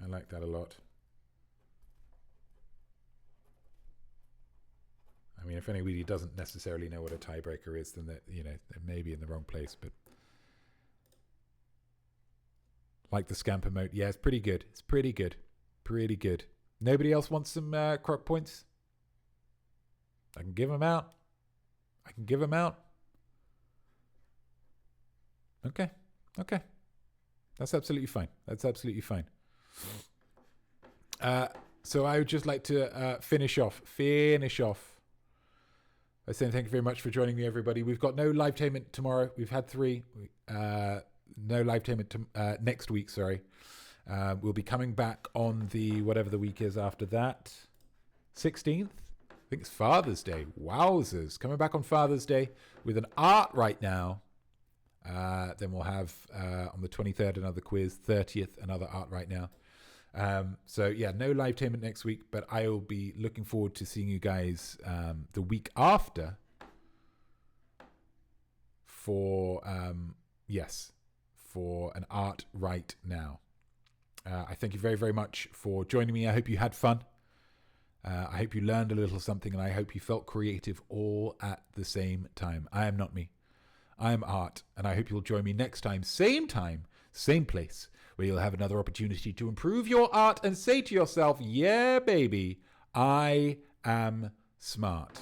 I like that a lot. I mean, if anybody doesn't necessarily know what a tiebreaker is, then they may be in the wrong place. But like the scamp emote, yeah, it's pretty good. It's pretty good. Nobody else wants some croc points? I can give them out. Okay. That's absolutely fine. So I would just like to finish off by saying thank you very much for joining me, everybody. We've got no live tainment tomorrow. We've had 3. No live tainment next week, sorry. We'll be coming back on the whatever the week is after that. 16th? I think it's Father's Day. Wowzers. Coming back on Father's Day with an art right now. Then we'll have on the 23rd another quiz. 30th another art right now. So yeah, no live tainment next week, but I will be looking forward to seeing you guys the week after for an art right now. I thank you very, very much for joining me. I hope you had fun. I hope you learned a little something, and I hope you felt creative all at the same time. I am Notme. I am Art, and I hope you'll join me next time, same place, where you'll have another opportunity to improve your art and say to yourself, yeah, baby, I am smart.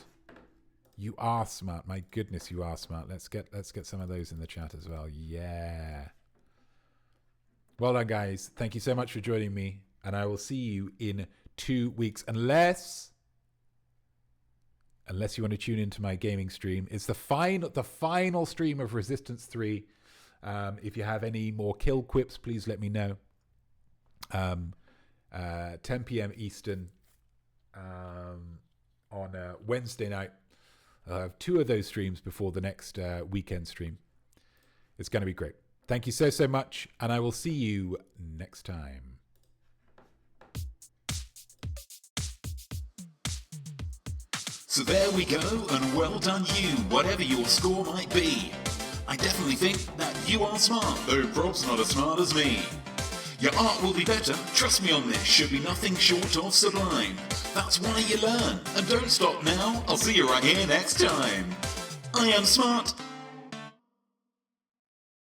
You are smart. My goodness, you are smart. Let's get some of those in the chat as well. Yeah. Well done, guys. Thank you so much for joining me, and I will see you in 2 weeks, unless you want to tune into my gaming stream. It's the final stream of Resistance 3. If you have any more kill quips, please let me know. 10 p.m. Eastern on Wednesday night. I'll have 2 of those streams before the next weekend stream. It's going to be great. Thank you so much, and I will see you next time. So there we go, and well done you, whatever your score might be. I definitely think that you are smart, though Rob's not as smart as me. Your art will be better, trust me on this, should be nothing short of sublime. That's why you learn, and don't stop now, I'll see you right here next time. I am smart,